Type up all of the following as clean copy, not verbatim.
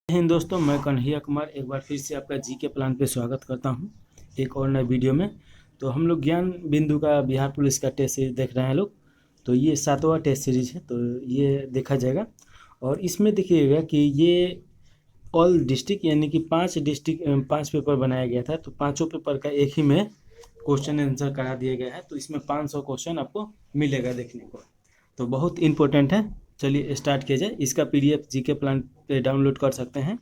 हिंद दोस्तों, मैं कन्हैया कुमार एक बार फिर से आपका जी के प्लान पे स्वागत करता हूं एक और नए वीडियो में। तो हम लोग ज्ञान बिंदु का बिहार पुलिस का टेस्ट सीरीज देख रहे हैं लोग। तो ये 7वां टेस्ट सीरीज है, तो ये देखा जाएगा। और इसमें देखिएगा कि ये ऑल डिस्ट्रिक्ट यानी कि 5 डिस्ट्रिक्ट 5 पेपर बनाया गया था। तो पाँचों पेपर का एक ही में क्वेश्चन आंसर करा दिया गया है। तो इसमें 500 क्वेश्चन आपको मिलेगा देखने को। तो बहुत इम्पोर्टेंट है। चलिए स्टार्ट किया जाए। इसका पीडीएफ जीके प्लान पे डाउनलोड कर सकते हैं।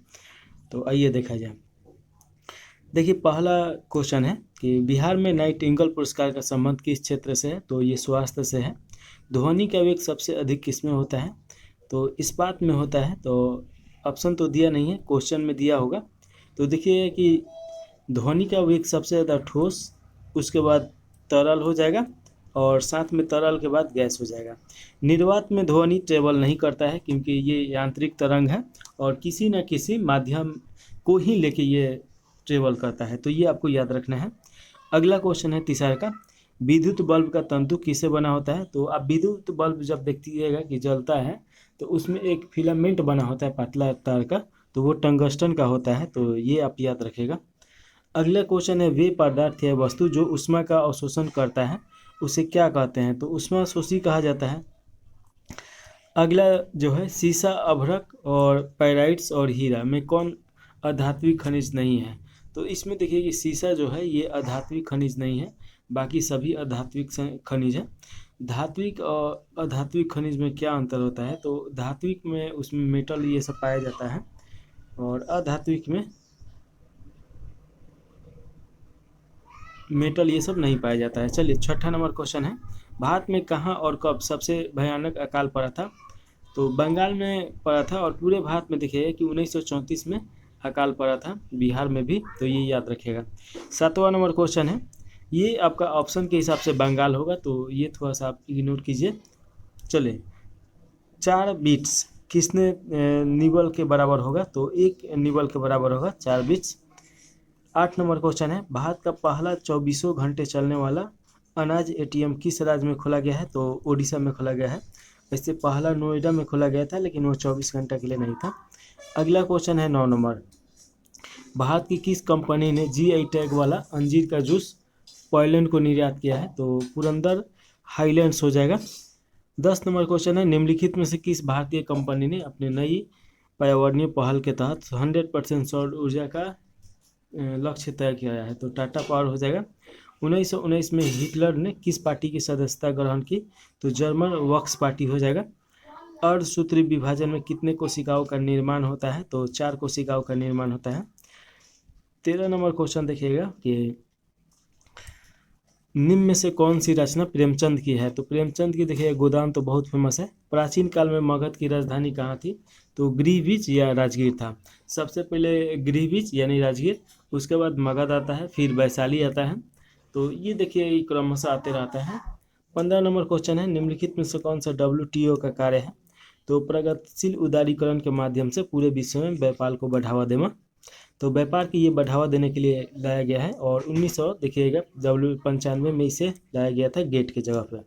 तो आइए देखा जाए। देखिए, पहला क्वेश्चन है कि बिहार में नाइटिंगेल पुरस्कार का संबंध किस क्षेत्र से है। तो ये स्वास्थ्य से है। ध्वनि का वेग सबसे अधिक किसमें होता है। तो इस्पात में होता है। तो ऑप्शन तो दिया नहीं है, क्वेश्चन में दिया होगा। तो देखिए कि ध्वनि का वेग सबसे ज़्यादा ठोस, उसके बाद तरल हो जाएगा, और साथ में तरल के बाद गैस हो जाएगा। निर्वात में ध्वनि ट्रेवल नहीं करता है क्योंकि ये यांत्रिक तरंग है और किसी न किसी माध्यम को ही लेके ये ट्रेवल करता है। तो ये आपको याद रखना है। अगला क्वेश्चन है तीसरा का, विद्युत बल्ब का तंतु किससे बना होता है। तो आप विद्युत बल्ब जब देखिएगा कि जलता है तो उसमें एक फिलामेंट बना होता है पतला तार का, तो वो टंगस्टन का होता है। तो ये आप याद रखेगा। अगला क्वेश्चन है, वे पदार्थ या वस्तु जो ऊष्मा का अवशोषण करता है उसे क्या कहते हैं। तो ऊष्मा शोषी कहा जाता है। अगला जो है, सीसा, अभ्रक और पैराइट्स और हीरा में कौन अधात्विक खनिज नहीं है। तो इसमें देखिए कि सीसा जो है ये अधात्विक खनिज नहीं है, बाकी सभी अधात्विक खनिज है। धात्विक और अधात्विक खनिज में क्या अंतर होता है। तो धात्विक में उसमें मेटल ये सब पाया जाता है और अधात्विक में मेटल ये सब नहीं पाया जाता है। चलिए, छठा नंबर क्वेश्चन है, भारत में कहाँ और कब सबसे भयानक अकाल पड़ा था। तो बंगाल में पड़ा था और पूरे भारत में देखिएगा कि 1934 में अकाल पड़ा था, बिहार में भी। तो ये याद रखिएगा। 7वां नंबर क्वेश्चन है, ये आपका ऑप्शन के हिसाब से बंगाल होगा, तो ये थोड़ा सा आप इग्नोर कीजिए। चले, 4 बीट्स किसने निबल के बराबर होगा। तो 1 निबल के बराबर होगा 4 बीट्स। 8 नंबर क्वेश्चन है, भारत का पहला 24 घंटे चलने वाला अनाज एटीएम किस राज्य में खोला गया है। तो ओडिशा में खोला गया है। वैसे पहला नोएडा में खोला गया था, लेकिन वो 24 घंटा के लिए नहीं था। अगला क्वेश्चन है 9 नंबर, भारत की किस कंपनी ने जीआई टैग वाला अंजीर का जूस पोलैंड को निर्यात किया है। तो पुरंदर हाईलैंड्स हो जाएगा। 10 नंबर क्वेश्चन है, निम्नलिखित में से किस भारतीय कंपनी ने अपनी नई पर्यावरणीय पहल के तहत 100% सौर ऊर्जा का लक्ष्य तय किया है। तो टाटा पावर हो जाएगा। 1919 में हिटलर ने किस पार्टी की सदस्यता ग्रहण की। तो जर्मन वर्क्स पार्टी हो जाएगा। अर्धसूत्री विभाजन में कितने कोशिकाओं का निर्माण होता है। तो 4 कोशिकाओं का निर्माण होता है। 13 नंबर क्वेश्चन देखिएगा कि निम्न में से कौन सी रचना प्रेमचंद की है। तो प्रेमचंद की देखिए गोदान तो बहुत फेमस है। प्राचीन काल में मगध की राजधानी कहाँ थी। तो गृहबीज या राजगीर था। सबसे पहले गृहबीज यानी राजगीर, उसके बाद मगध आता है, फिर वैशाली आता है। तो ये देखिए ये क्रमशः आते रहता है। 15 नंबर क्वेश्चन है, निम्नलिखित में से कौन सा WTO का कार्य है। तो प्रगतिशील उदारीकरण के माध्यम से पूरे विश्व में व्यापार को बढ़ावा देना। तो व्यापार की ये बढ़ावा देने के लिए लाया गया है और 1900 देखिएगा 95 में इसे लाया गया था गेट की जगह पर।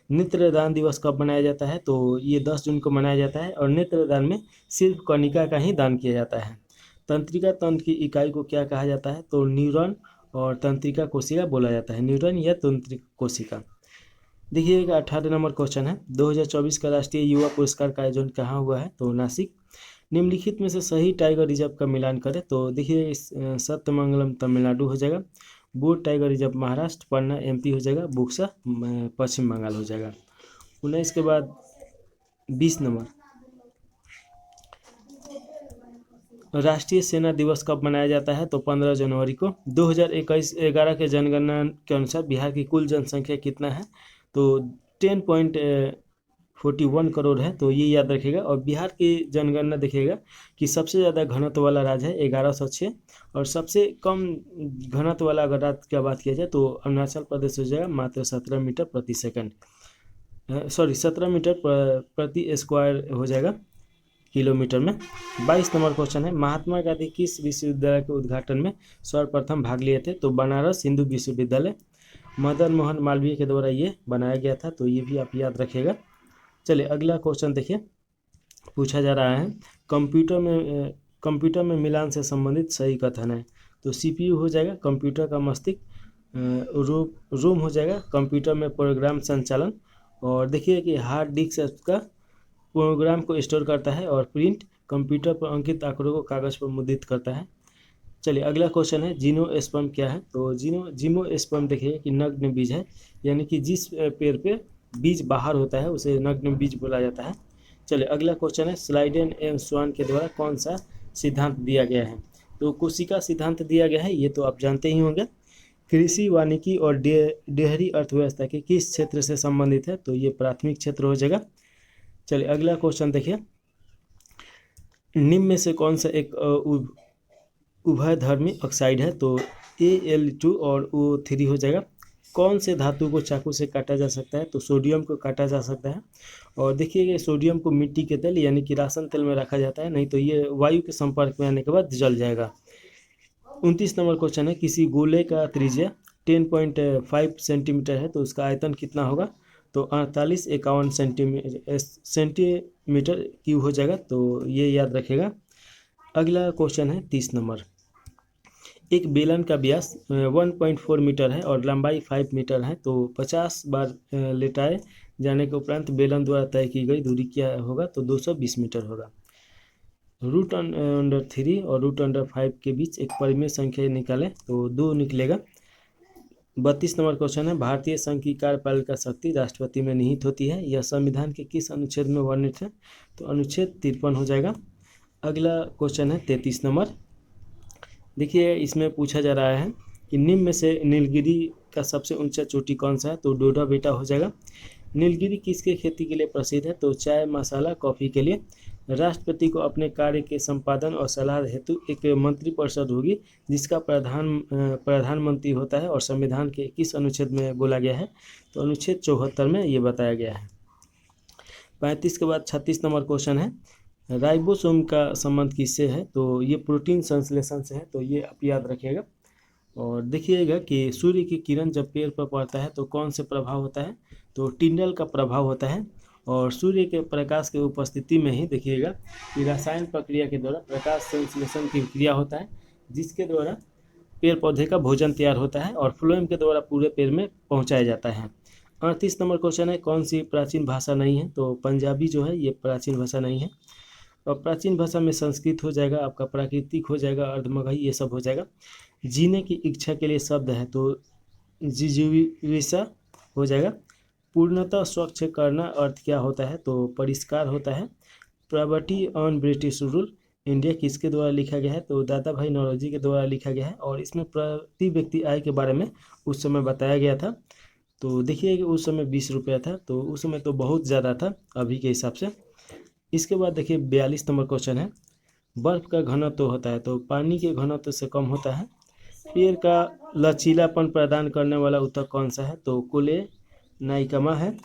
नेत्रदान दिवस कब मनाया जाता है। तो ये 10 जून को मनाया जाता है और नेत्रदान में सिर्फ कणिका का ही दान किया जाता है। तंत्रिका तंत्र की इकाई को क्या कहा जाता है। तो न्यूरॉन और तंत्रिका कोशिका बोला जाता है, न्यूरॉन या तंत्रिका कोशिका। देखिएगा 18 नंबर क्वेश्चन है, 2024 का राष्ट्रीय युवा पुरस्कार का आयोजन कहाँ हुआ है। तो नासिक। निम्नलिखित में से सही टाइगर रिजर्व का मिलान करें। तो देखिए इस सत्यमंगलम तमिलनाडु हो जाएगा, बोर टाइगर रिजर्व महाराष्ट्र, पन्ना MP हो जाएगा, बुक्सा पश्चिम बंगाल हो जाएगा। 19 के बाद 20 नंबर, राष्ट्रीय सेना दिवस कब मनाया जाता है। तो 15 जनवरी को। 2011 के जनगणना के अनुसार बिहार की कुल जनसंख्या कितना है। तो 10.41 करोड़ है। तो ये याद रखिएगा। और बिहार की जनगणना देखिएगा कि सबसे ज़्यादा घनत्व वाला राज्य है 1106, और सबसे कम घनत्व वाला अगर राज्य की बात किया जाए तो अरुणाचल प्रदेश हो जाएगा, मात्र 17 मीटर प्रति सेकंड, सॉरी 17 मीटर प्रति स्क्वायर हो जाएगा किलोमीटर में। 22 नंबर क्वेश्चन है, महात्मा गांधी किस विश्वविद्यालय के उद्घाटन में सर्वप्रथम भाग लिए थे। तो बनारस हिंदू विश्वविद्यालय। मदन मोहन मालवीय के द्वारा ये बनाया गया था। तो ये भी आप याद रखिएगा। चलिए अगला क्वेश्चन देखिए, पूछा जा रहा है कंप्यूटर में कंप्यूटर में मिलान से संबंधित सही कथन है। तो सीपीयू हो जाएगा कंप्यूटर का मस्तिष्क, रोम हो जाएगा कंप्यूटर में प्रोग्राम संचालन, और देखिए कि हार्ड डिस्क का प्रोग्राम को स्टोर करता है, और प्रिंट कंप्यूटर पर अंकित आंकड़ों को कागज पर मुद्रित करता है। चलिए अगला क्वेश्चन है जिम्नोस्पर्म क्या है। तो जिम्नोस्पर्म देखिए कि नग्न बीज है, यानी कि जिस पेड़ पे बीज बाहर होता है उसे नग्न बीज बोला जाता है। चलिए अगला क्वेश्चन है स्लाइडेन एवं स्वान के द्वारा कौन सा सिद्धांत दिया गया है। तो कोशिका सिद्धांत दिया गया है, ये तो आप जानते ही होंगे। कृषि वानिकी और डेयरी अर्थव्यवस्था के किस क्षेत्र से संबंधित है, तो ये प्राथमिक क्षेत्र हो जाएगा। चलिए अगला क्वेश्चन देखिए, निम्न में से कौन सा एक उभयधर्मी ऑक्साइड है। तो Al2 और O3 हो जाएगा। कौन से धातु को चाकू से काटा जा सकता है, तो सोडियम को काटा जा सकता है। और देखिए सोडियम को मिट्टी के तेल यानी कि राशन तेल में रखा जाता है, नहीं तो ये वायु के संपर्क में आने के बाद जल जाएगा। 29 नंबर क्वेश्चन है, किसी गोले का त्रिज्या 10.5 सेंटीमीटर है तो उसका आयतन कितना होगा। तो 48-51 सेंटीमीटर क्यूब हो जाएगा, तो ये याद रखेगा। अगला क्वेश्चन है 30 नंबर, एक बेलन का व्यास 1.4 मीटर है और लंबाई 5 मीटर है, तो 50 बार लेटाए जाने के उपरांत बेलन द्वारा तय की गई दूरी क्या होगा, तो 220 मीटर होगा। रूट अंडर 3 और रूट अंडर 5 के बीच एक परिमेय संख्या निकालें, तो 2 निकलेगा। 32 नंबर क्वेश्चन है, भारतीय संघ की कार्यपालिका शक्ति राष्ट्रपति में निहित होती है, यह संविधान के किस अनुच्छेद में वर्णित है, तो अनुच्छेद 53 हो जाएगा। अगला क्वेश्चन है 33 नंबर, देखिए इसमें पूछा जा रहा है कि निम्न में से नीलगिरी का सबसे ऊंचा चोटी कौन सा है, तो डोडा बेटा हो जाएगा। नीलगिरी किसके खेती के लिए प्रसिद्ध है, तो चाय मसाला कॉफ़ी के लिए। राष्ट्रपति को अपने कार्य के संपादन और सलाह हेतु एक मंत्रिपरिषद होगी जिसका प्रधानमंत्री होता है, और संविधान के किस अनुच्छेद में बोला गया है, तो अनुच्छेद 74 में ये बताया गया है। 35 के बाद 36 नंबर क्वेश्चन है, राइबोसोम का संबंध किससे है, तो ये प्रोटीन संश्लेषण से है, तो ये आप याद रखिएगा। और देखिएगा कि सूर्य की किरण जब पेड़ पर पड़ता है तो कौन से प्रभाव होता है, तो टिंडल का प्रभाव होता है। और सूर्य के प्रकाश के उपस्थिति में ही देखिएगा कि रसायन प्रक्रिया के द्वारा प्रकाश संश्लेषण की क्रिया होता है, जिसके द्वारा पेड़ पौधे का भोजन तैयार होता है और फ्लोएम के द्वारा पूरे पेड़ में पहुंचाया जाता है। 38 नंबर क्वेश्चन है, कौन सी प्राचीन भाषा नहीं है, तो पंजाबी जो है ये प्राचीन भाषा नहीं है। और प्राचीन भाषा में संस्कृत हो जाएगा, आपका प्राकृतिक हो जाएगा, अर्धमगही ये सब हो जाएगा। जीने की इच्छा के लिए शब्द है, तो जिजीविषा हो जाएगा। पूर्णतः स्वच्छ करना अर्थ क्या होता है, तो परिष्कार होता है। Property on British rule India किसके द्वारा लिखा गया है, तो दादा भाई नौरोजी के द्वारा लिखा गया है, और इसमें प्रति व्यक्ति आय के बारे में उस समय बताया गया था। तो देखिए कि उस समय 20 रुपया था, तो उस समय तो बहुत ज़्यादा था अभी के हिसाब से। इसके बाद देखिए 42 नंबर क्वेश्चन है, बर्फ का घनत्व होता है, तो पानी के घनत्व से कम होता है। पेड़ का लचीलापन प्रदान करने वाला ऊतक कौन सा है, तो कोले नाइकामा है।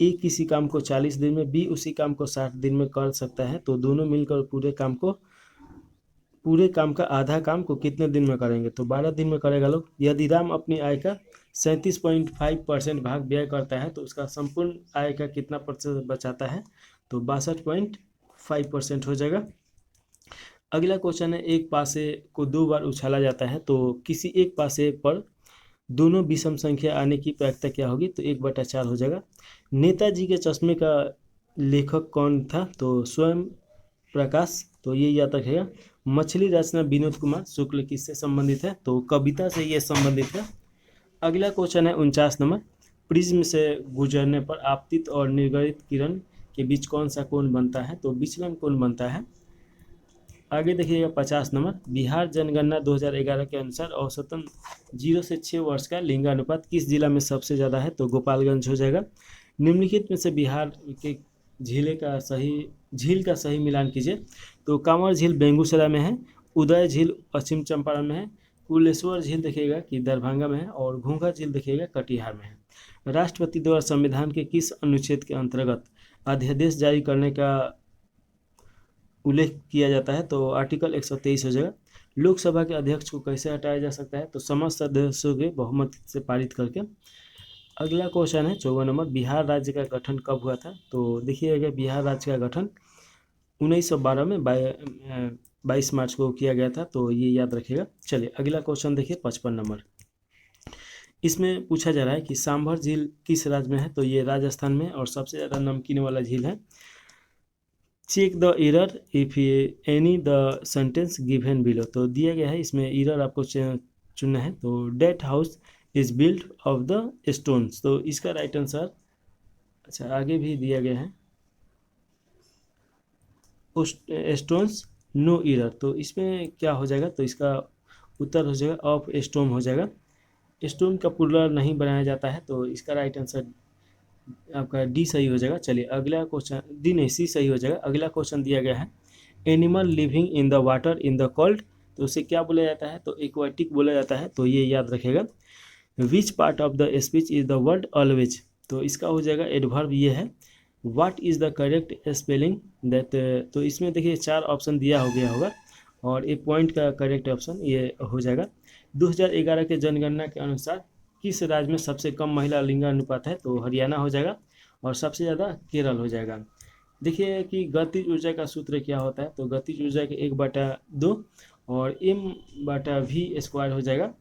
ए किसी काम को 40 दिन में, बी उसी काम को 60 दिन में कर सकता है, तो दोनों मिलकर पूरे काम का आधा काम को कितने दिन में करेंगे, तो 12 दिन में करेगा लोग। यदि राम अपनी आय का 37.5% भाग व्यय करता है तो उसका संपूर्ण आय का कितना प्रतिशत बचाता है, तो 62.5% हो जाएगा। अगला क्वेश्चन है, एक पासे को 2 बार उछाला जाता है, तो किसी एक पासे पर दोनों विषम संख्या आने की प्रायिकता क्या होगी, तो 1/4 हो जाएगा। नेताजी के चश्मे का लेखक कौन था, तो स्वयं प्रकाश, तो ये याद रखेगा। मछली रचना विनोद कुमार शुक्ल किससे संबंधित है, तो कविता से ये संबंधित है। अगला क्वेश्चन है 49 नंबर, प्रिज्म से गुजरने पर आपतित और निर्गरित किरण के बीच कौन सा कोण बनता है, तो विचलन कोण बनता है। आगे देखिएगा 50 नंबर, बिहार जनगणना 2011 के अनुसार औसतन 0 से 6 वर्ष का लिंगानुपात किस जिला में सबसे ज़्यादा है, तो गोपालगंज हो जाएगा। निम्नलिखित में से बिहार के झील का सही मिलान कीजिए, तो कांवर झील बेगूसराय में है, उदय झील पश्चिम चंपारण में है, कुलेश्वर झील देखिएगा कि दरभंगा में है, और घूंघा झील देखिएगा कटिहार में है। राष्ट्रपति द्वारा संविधान के किस अनुच्छेद के अंतर्गत अध्यादेश जारी करने का उल्लेख किया जाता है, तो आर्टिकल 123 हो जाएगा। लोकसभा के अध्यक्ष को कैसे हटाया जा सकता है, तो समस्त सदस्यों के बहुमत से पारित करके। अगला क्वेश्चन है 54 नंबर, बिहार राज्य का गठन कब हुआ था, तो देखिएगा बिहार राज्य का गठन 1912 में 22 मार्च को किया गया था, तो ये याद रखिएगा। चलिए अगला क्वेश्चन देखिए 55 नंबर। इसमें पूछा जा रहा है कि सांभर झील किस राज्य में है, तो ये राजस्थान में और सबसे ज़्यादा नमकीन वाला झील है। Check the error if any the sentence given below, तो दिया गया है, इसमें एरर आपको चुनना है। तो that house is built of the stones, तो इसका राइट आंसर, अच्छा आगे भी दिया गया है स्टोन्स नो एरर, तो इसमें क्या हो जाएगा, तो इसका उत्तर हो जाएगा ऑफ स्टोन हो जाएगा। स्टोन का प्लुरल नहीं बनाया जाता है, तो इसका राइट आंसर आपका डी सही हो जाएगा। चलिए अगला क्वेश्चन, डी नहीं सी सही हो जाएगा। अगला क्वेश्चन दिया गया है animal living in the water in the cold, तो उसे क्या बोला जाता है, तो एक्वाटिक बोला जाता है, तो ये याद रखेगा। Which part of the speech is the word always, तो इसका हो जाएगा एडवर्ब ये है। What is the correct spelling that, तो इसमें देखिए 4 ऑप्शन दिया हो गया होगा और एक पॉइंट का करेक्ट ऑप्शन ये हो जाएगा। 2011 के जनगणना के अनुसार किस राज्य में सबसे कम महिला लिंगानुपात है, तो हरियाणा हो जाएगा और सबसे ज़्यादा केरल हो जाएगा। देखिए कि गतिज ऊर्जा का सूत्र क्या होता है, तो गतिज ऊर्जा के 1/2 और m/v² हो जाएगा,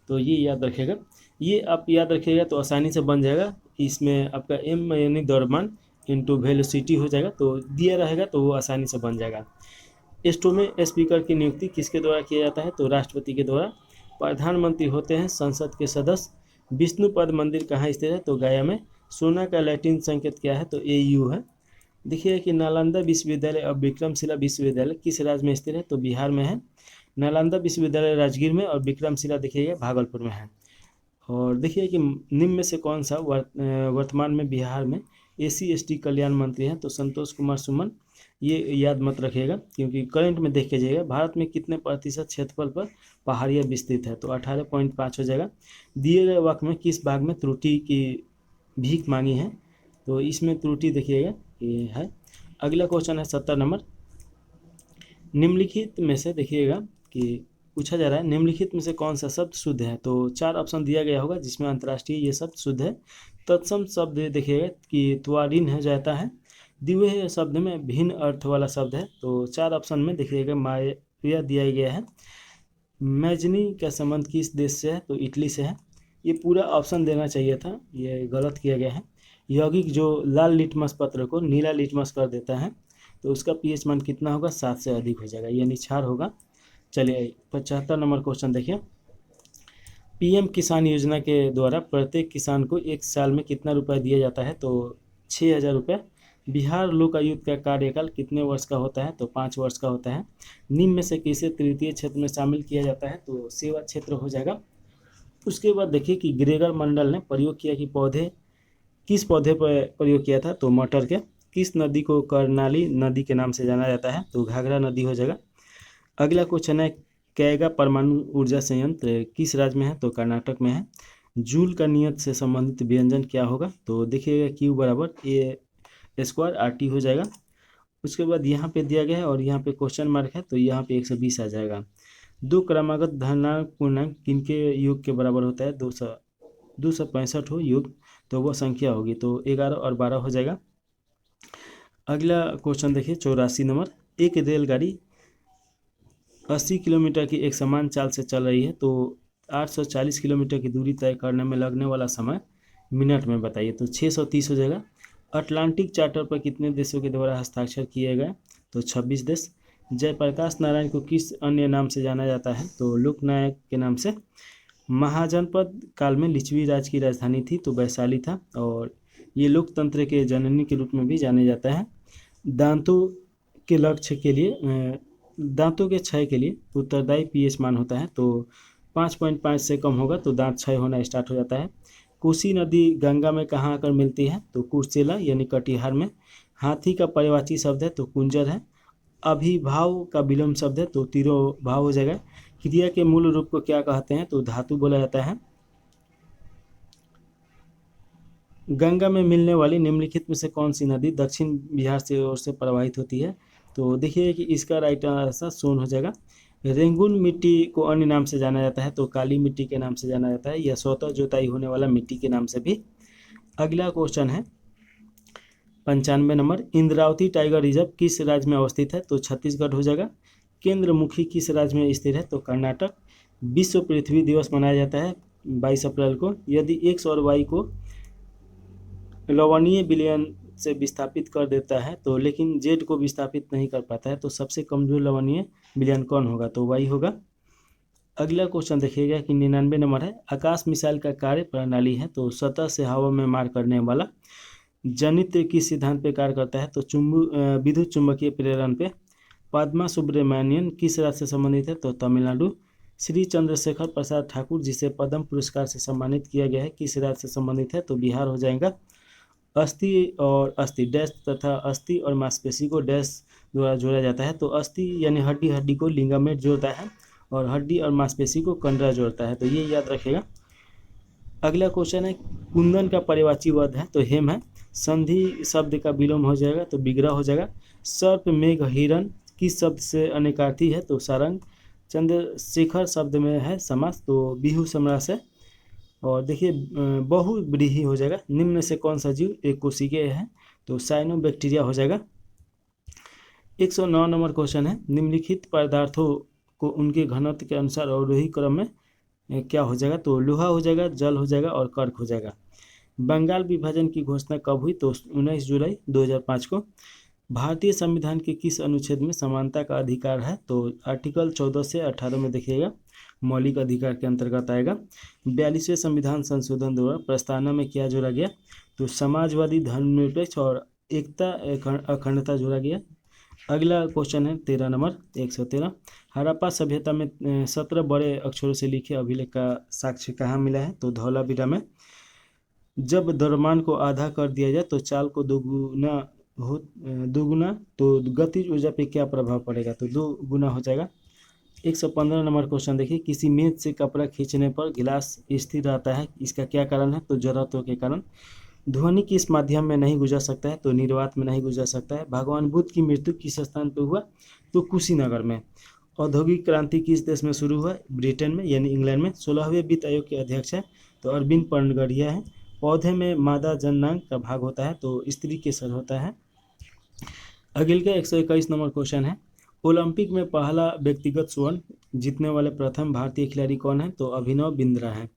तो ये याद रखिएगा। ये आप याद रखिएगा तो आसानी से बन जाएगा। इसमें आपका m यानी द्रव्यमान इंटू वेलोसिटी हो जाएगा, तो दिया रहेगा तो वो आसानी से बन जाएगा। स्टो में स्पीकर की नियुक्ति किसके द्वारा किया जाता है, तो राष्ट्रपति के द्वारा। प्रधानमंत्री होते हैं संसद के सदस्य। विष्णुपद मंदिर कहाँ स्थित है, तो गया में। सोना का लैटिन संकेत क्या है, तो AU है। देखिए कि नालंदा विश्वविद्यालय और विक्रमशिला विश्वविद्यालय किस राज्य में स्थित है, तो बिहार में है। नालंदा विश्वविद्यालय राजगीर में और विक्रमशिला देखिएगा भागलपुर में है। और देखिए कि निम्न में से कौन सा वर्तमान में बिहार में SC/ST कल्याण मंत्री हैं, तो संतोष कुमार सुमन, ये याद मत रखिएगा क्योंकि करंट में देख के जाइएगा। भारत में कितने प्रतिशत क्षेत्रफल पर पहाड़ियाँ विस्तृत है, तो 18.5 हो जाएगा। दिए गए वाक्य में किस भाग में त्रुटि की भीख मांगी है, तो इसमें त्रुटि देखिएगा ये है। अगला क्वेश्चन है 70 नंबर। निम्नलिखित में से देखिएगा कि पूछा जा रहा है निम्नलिखित में से कौन सा शब्द शुद्ध है, तो 4 ऑप्शन दिया गया होगा जिसमें अंतर्राष्ट्रीय ये शब्द शुद्ध है। तत्सम शब्द देखिएगा कि त्वारीन हो जाता है। द्विहेय शब्द में भिन्न अर्थ वाला शब्द है, तो 4 ऑप्शन में देखिएगा माया दिया गया है। मैजनी का संबंध किस देश से है, तो इटली से है। ये पूरा ऑप्शन देना चाहिए था, ये गलत किया गया है। यौगिक जो लाल लिटमस पत्र को नीला लिटमस कर देता है, तो उसका pH मान कितना होगा, 7 से अधिक हो जाएगा, यानी क्षार होगा। चलिए 75 नंबर क्वेश्चन देखिए। PM किसान योजना के द्वारा प्रत्येक किसान को 1 साल में कितना रुपए दिया जाता है, तो 6,000 रुपये। बिहार लोकायुक्त का कार्यकाल कितने वर्ष का होता है, तो 5 वर्ष का होता है। निम्न में से किसे तृतीय क्षेत्र में शामिल किया जाता है, तो सेवा क्षेत्र हो जाएगा। उसके बाद देखिए कि ग्रेगर मंडल ने प्रयोग किया कि किस पौधे पर प्रयोग किया था, तो मटर के। किस नदी को कर्नाली नदी के नाम से जाना जाता है, तो घाघरा नदी हो जाएगा। अगला क्वेश्चन है कैगा परमाणु ऊर्जा संयंत्र किस राज्य में है, तो कर्नाटक में है। जूल का नियत से संबंधित व्यंजन क्या होगा, तो देखिएगा Q बराबर A² RT हो जाएगा। उसके बाद यहाँ पे दिया गया है और यहाँ पे क्वेश्चन मार्क है, तो यहाँ पे 120 आ जाएगा। 2 क्रमागत धनात्मक पूर्णांक किनके योग के बराबर होता है, 265 हो योग, तो वह संख्या होगी, तो 11 और 12 हो जाएगा। अगला क्वेश्चन देखिए 84 नंबर। एक रेलगाड़ी 80 किलोमीटर की एक समान चाल से चल रही है, तो 840 किलोमीटर की दूरी तय करने में लगने वाला समय मिनट में बताइए, तो 630 हो जाएगा। अटलांटिक चार्टर पर कितने देशों के द्वारा हस्ताक्षर किए गए, तो 26 देश। जयप्रकाश नारायण को किस अन्य नाम से जाना जाता है, तो लोकनायक के नाम से। महाजनपद काल में लिच्छवी राज्य की राजधानी थी, तो वैशाली था, और ये लोकतंत्र के जननी के रूप में भी जाने जाता है। दांतों के क्षय के लिए उत्तरदायी pH मान होता है, तो 5.5 से कम होगा तो दांत क्षय होना स्टार्ट हो जाता है। कोसी नदी गंगा में कहाँ आकर मिलती है, तो कुर्सेला यानी कटिहार में। हाथी का पर्यायवाची शब्द है, तो कुंजर है। अभिभाव का विलोम शब्द है, तो तिरोभाव हो जाएगा। क्रिया के मूल रूप को क्या कहते हैं, तो धातु बोला जाता है। गंगा में मिलने वाली निम्नलिखित में से कौन सी नदी दक्षिण बिहार से ओर से प्रवाहित होती है, तो देखिए कि इसका राइट आंसर सोन हो जाएगा। रेंगुन मिट्टी को अन्य नाम से जाना जाता है, तो काली मिट्टी के नाम से जाना जाता है, या स्वतः जोताई होने वाला मिट्टी के नाम से भी। अगला क्वेश्चन है 95 नंबर। इंद्रावती टाइगर रिजर्व किस राज्य में अवस्थित है, तो छत्तीसगढ़ हो जाएगा। केंद्रमुखी किस राज्य में स्थित है? तो कर्नाटक। विश्व पृथ्वी दिवस मनाया जाता है 22 अप्रैल को। यदि एक्स और वाई को लवणीय विलयन से विस्थापित कर देता है तो लेकिन जेड को विस्थापित नहीं कर पाता है, तो सबसे कमजोर लवणीय विलयन कौन होगा? तो वाई होगा। अगला क्वेश्चन देखिएगा कि 99 नंबर है, आकाश मिसाइल का कार्य प्रणाली है? तो सतह से हवा में मार करने वाला। जनित्र किस सिद्धांत पे कार्य करता है? तो विद्युत चुंबकीय प्रेरण पे। पद्मा सुब्रमण्यन किस राज्य से संबंधित है? तो तमिलनाडु। श्री चंद्रशेखर प्रसाद ठाकुर जिसे पद्म पुरस्कार से सम्मानित किया गया है किस राज्य से संबंधित है? तो बिहार हो जाएगा। अस्थि और अस्थि डैश तथा अस्थि और मांसपेशी को डैश द्वारा जोड़ा जाता है। तो अस्थि यानी हड्डी हड्डी को लिगामेंट जोड़ता है और हड्डी और मांसपेशी को कंडरा जोड़ता है, तो ये याद रखेगा। अगला क्वेश्चन है, कुंदन का पर्यायवाची पद है? तो हेम है। संधि शब्द का विलोम हो जाएगा तो विग्रह हो जाएगा। सर्प मेघ हिरण किस शब्द से अनेकार्थी है? तो सारंग। चंद्रशेखर शब्द में है समास, तो बिहू समास है। और देखिए बहुव्रीहि हो जाएगा। निम्न से कौन सा जीव एक कोशिकीय है? तो साइनोबैक्टीरिया हो जाएगा। 109 नंबर क्वेश्चन है, निम्नलिखित पदार्थों को उनके घनत्व के अनुसार अवरोही क्रम में क्या हो जाएगा? तो लोहा हो जाएगा, जल हो जाएगा और कर्क हो जाएगा। बंगाल विभाजन की घोषणा कब हुई? तो 19 जुलाई 2005 को। भारतीय संविधान के किस अनुच्छेद में समानता का अधिकार है? तो आर्टिकल 14 से 18 में देखिएगा, मौलिक अधिकार के अंतर्गत आएगा। 42वें संविधान संशोधन द्वारा प्रस्तावना में क्या जोड़ा गया? तो समाजवादी, धर्मनिरपेक्ष और एकता अखंडता जोड़ा गया। अगला क्वेश्चन है 13 नंबर 113, हड़प्पा सभ्यता में 17 बड़े अक्षरों से लिखे अभिलेख का साक्ष्य कहाँ मिला है? तो धौलावीरा में। जब द्रव्यमान को आधा कर दिया जाए तो चाल को दोगुना तो गतिज ऊर्जा पे क्या प्रभाव पड़ेगा? तो 2 गुना हो जाएगा। 115 नंबर क्वेश्चन देखिए, किसी मेज से कपड़ा खींचने पर गिलास स्थिर रहता है, इसका क्या कारण है? तो जरूरतों के कारण। ध्वनि किस माध्यम में नहीं गुजर सकता है? तो निर्वात में नहीं गुजर सकता है। भगवान बुद्ध की मृत्यु किस स्थान पर हुआ? तो कुशीनगर में। औद्योगिक क्रांति किस देश में शुरू हुआ? ब्रिटेन में यानी इंग्लैंड में। 16वें वित्त आयोग के अध्यक्ष है? तो अरविंद पनगड़िया है। पौधे में मादा जननांग का भाग होता है? तो स्त्री केसर होता है। अगले का 121 नंबर क्वेश्चन है, ओलंपिक में पहला व्यक्तिगत स्वर्ण जीतने वाले प्रथम भारतीय खिलाड़ी कौन है? तो अभिनव बिंद्रा है।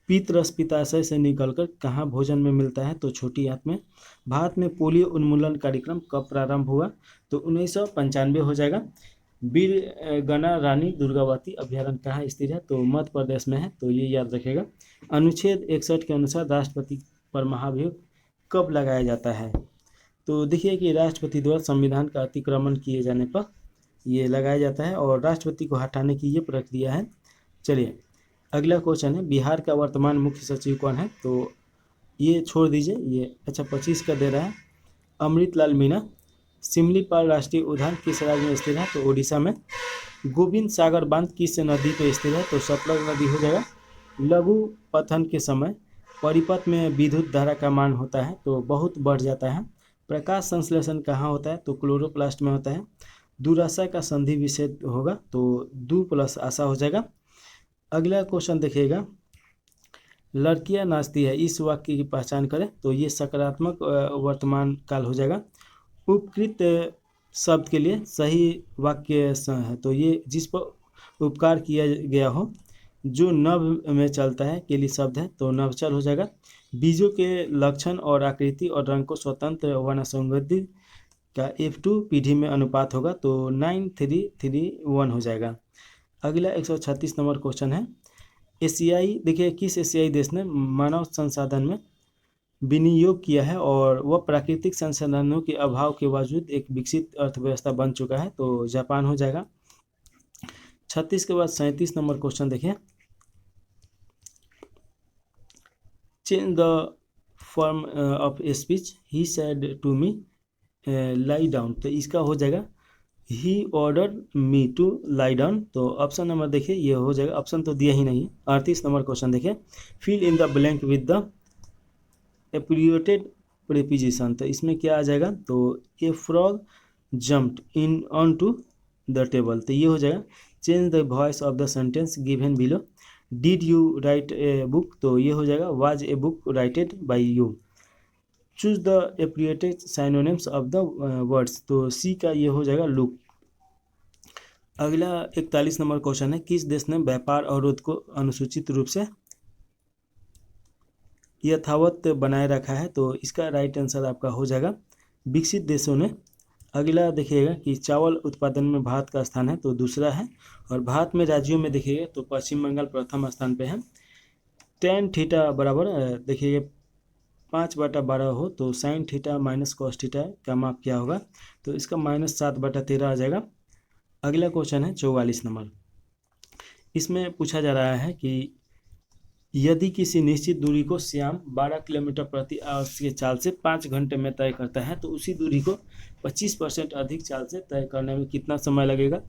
पीत रस पित्ताशय से निकलकर कहाँ भोजन में मिलता है? तो छोटी आंत में। भारत में पोलियो उन्मूलन कार्यक्रम कब प्रारंभ हुआ? तो 1995 हो जाएगा। वीर गणा रानी दुर्गावती अभ्यारण्य कहाँ स्थित है? तो मध्य प्रदेश में है, तो ये याद रखेगा। अनुच्छेद 61 के अनुसार राष्ट्रपति पर महाभियोग कब लगाया जाता है? तो देखिए कि राष्ट्रपति द्वारा संविधान का अतिक्रमण किए जाने पर ये लगाया जाता है और राष्ट्रपति को हटाने की ये प्रक्रिया है। चलिए अगला क्वेश्चन है, बिहार का वर्तमान मुख्य सचिव कौन है? तो ये छोड़ दीजिए, ये अच्छा 25 का दे रहा है, अमृतलाल मीणा। सिमलीपाल राष्ट्रीय उद्यान किस राज्य में स्थित है? तो उड़ीसा में। गोविंद सागर बांध किस नदी पर स्थित है? तो सतलज नदी हो जाएगा। लघु पतन के समय परिपथ में विद्युत धारा का मान होता है तो बहुत बढ़ जाता है। प्रकाश संश्लेषण कहाँ होता है? तो क्लोरोप्लास्ट में होता है। दुराशा का संधि विच्छेद होगा तो 2 + आशा हो जाएगा। अगला क्वेश्चन देखिएगा, लड़कियां नाचती है इस वाक्य की पहचान करें। तो ये सकारात्मक वर्तमान काल हो जाएगा। उपकृत शब्द के लिए सही वाक्य है तो ये जिस पर उपकार किया गया हो, जो नभ में चलता है के लिए शब्द है तो नभचल हो जाएगा। बीजों के लक्षण और आकृति और रंग को स्वतंत्र वर्णसंगति का F2 पीढ़ी में अनुपात होगा तो 9331 हो जाएगा। अगला 136 नंबर क्वेश्चन है, एशियाई देखिए किस एशियाई देश ने मानव संसाधन में विनियोग किया है और वह प्राकृतिक संसाधनों के अभाव के बावजूद एक विकसित अर्थव्यवस्था बन चुका है? तो जापान हो जाएगा। 36 के बाद 37 नंबर क्वेश्चन देखिए, change the form of speech he said to me lie down, तो इसका हो जाएगा ही order me to lie down. तो ऑप्शन नंबर देखिए ये हो जाएगा, ऑप्शन तो दिया ही नहीं है। 38 नंबर क्वेश्चन देखिए, fill in the blank with the एप्रियोटेड preposition, तो इसमें क्या आ जाएगा? तो ए frog jumped in on to the table, तो ये हो जाएगा। Change the voice of the sentence given below, did you right a book, तो ये हो जाएगा was a book righted bye you. Choose the एप्रिएटेड synonyms of the words, तो सी का ये हो जाएगा लुक। अगला 41 नंबर क्वेश्चन है, किस देश ने व्यापार अवरोध को अनुसूचित रूप से यथावत बनाए रखा है? तो इसका राइट आंसर आपका हो जाएगा विकसित देशों ने। अगला देखिएगा कि चावल उत्पादन में भारत का स्थान है, तो दूसरा है। और भारत में राज्यों में देखिएगा तो पश्चिम बंगाल प्रथम स्थान पे है। टेन थीटा बराबर देखिए 5/12 हो तो sine theta minus cos theta का माप क्या होगा? तो इसका -7/13 आ जाएगा। अगला क्वेश्चन है 44 नंबर। इसमें पूछा जा रहा है कि यदि किसी निश्चित दूरी को श्याम 12 किलोमीटर प्रति आवर्स की चाल से 5 घंटे में तय करता है, तो उसी दूरी को 25% अधिक चाल से तय करने में कितना समय लगेगा?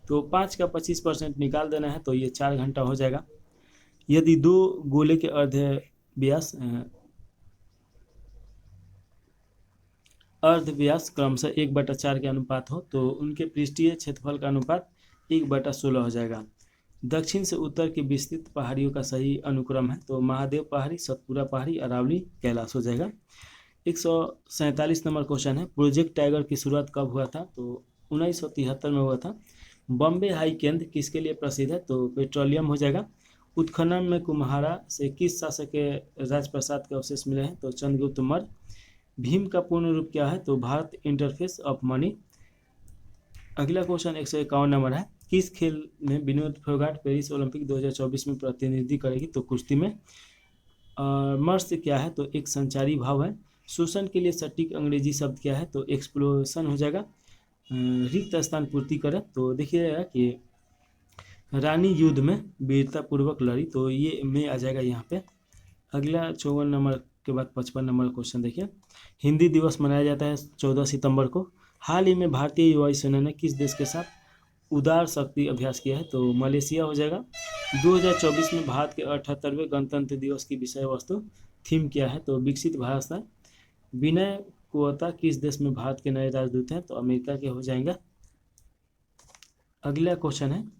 तो 5 का 25% निकाल देना है, तो ये 4 घंटा हो जाएगा। यदि दो गोले के अर्ध व्यास क्रमशः 1/4 के अनुपात हो, तो उनके पृष्ठीय क्षेत्रफल का अनुपात 1/16 हो जाएगा। दक्षिण से उत्तर की विस्तृत पहाड़ियों का सही अनुक्रम है, तो महादेव पहाड़ी, सतपुरा पहाड़ी, अरावली, कैलाश हो जाएगा। 147 नंबर क्वेश्चन है, प्रोजेक्ट टाइगर की शुरुआत कब हुआ था? तो 1973 में हुआ था। बॉम्बे हाई केंद्र किसके लिए प्रसिद्ध है? तो पेट्रोलियम हो जाएगा। उत्खनन में कुम्हारा से किस शासक के राजप्रसाद के अवशेष मिले हैं? तो चंद्रगुप्त मौर्य। भीम का पूर्ण रूप क्या है? तो भारत इंटरफेस ऑफ मनी। अगला क्वेश्चन 151 नंबर है, किस खेल में विनोद फोगाट पेरिस ओलंपिक 2024 में प्रतिनिधि करेगी? तो कुश्ती में। मर्स क्या है? तो एक संचारी भाव है। शोषण के लिए सटीक अंग्रेजी शब्द क्या है? तो एक्सप्लोशन हो जाएगा। रिक्त स्थान पूर्ति करें, तो देखिएगा कि रानी युद्ध में वीरता पूर्वक लड़ी, तो ये में आ जाएगा यहाँ पे। अगला 54 नंबर के बाद 55 नंबर क्वेश्चन देखिए, हिंदी दिवस मनाया जाता है 14 सितंबर को। हाल ही में भारतीय वायुसेना ने किस देश के साथ उदार शक्ति अभ्यास किया है? तो मलेशिया हो जाएगा। 2024 में भारत के 78वें गणतंत्र दिवस की विषय वस्तु थीम क्या है? तो विकसित भारत है। विनय क्वेता किस देश में भारत के नए राजदूत हैं? तो अमेरिका के हो जाएंगे। अगला क्वेश्चन है,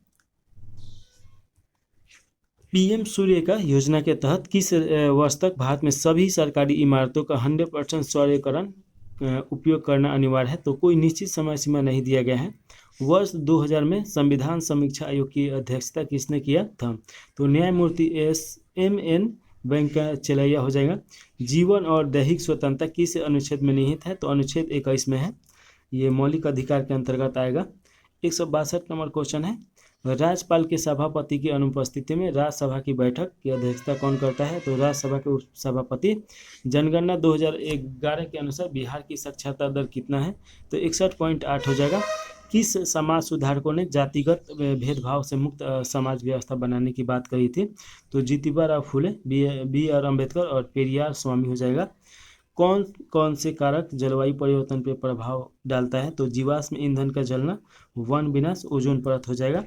पीएम सूर्य योजना के तहत किस वर्ष तक भारत में सभी सरकारी इमारतों का 100% सौर्यकरण उपयोग करना अनिवार्य है? तो कोई निश्चित समय सीमा नहीं दिया गया है। वर्ष 2000 में संविधान समीक्षा आयोग की अध्यक्षता किसने किया था? तो न्यायमूर्ति SMN वेंकटचलैया हो जाएगा। जीवन और दैहिक स्वतंत्रता किस अनुच्छेद में निहित है? तो अनुच्छेद 21 में है, ये मौलिक अधिकार के अंतर्गत आएगा। 162 नंबर क्वेश्चन है, राज्यपाल के सभापति की अनुपस्थिति में राज्यसभा की बैठक की अध्यक्षता कौन करता है? तो राज्यसभा के सभापति। जनगणना 2011 के अनुसार बिहार की साक्षरता दर कितना है? तो 61.8 हो जाएगा। किस समाज सुधारकों ने जातिगत भेदभाव से मुक्त समाज व्यवस्था बनाने की बात कही थी? तो ज्योतिबा राव फुले, BR अम्बेडकर और पेरियार स्वामी हो जाएगा। कौन कौन से कारक जलवायु परिवर्तन पर प्रभाव डालता है? तो जीवाश्म ईंधन का जलना, वन विनाश, ओजोन परत हो जाएगा।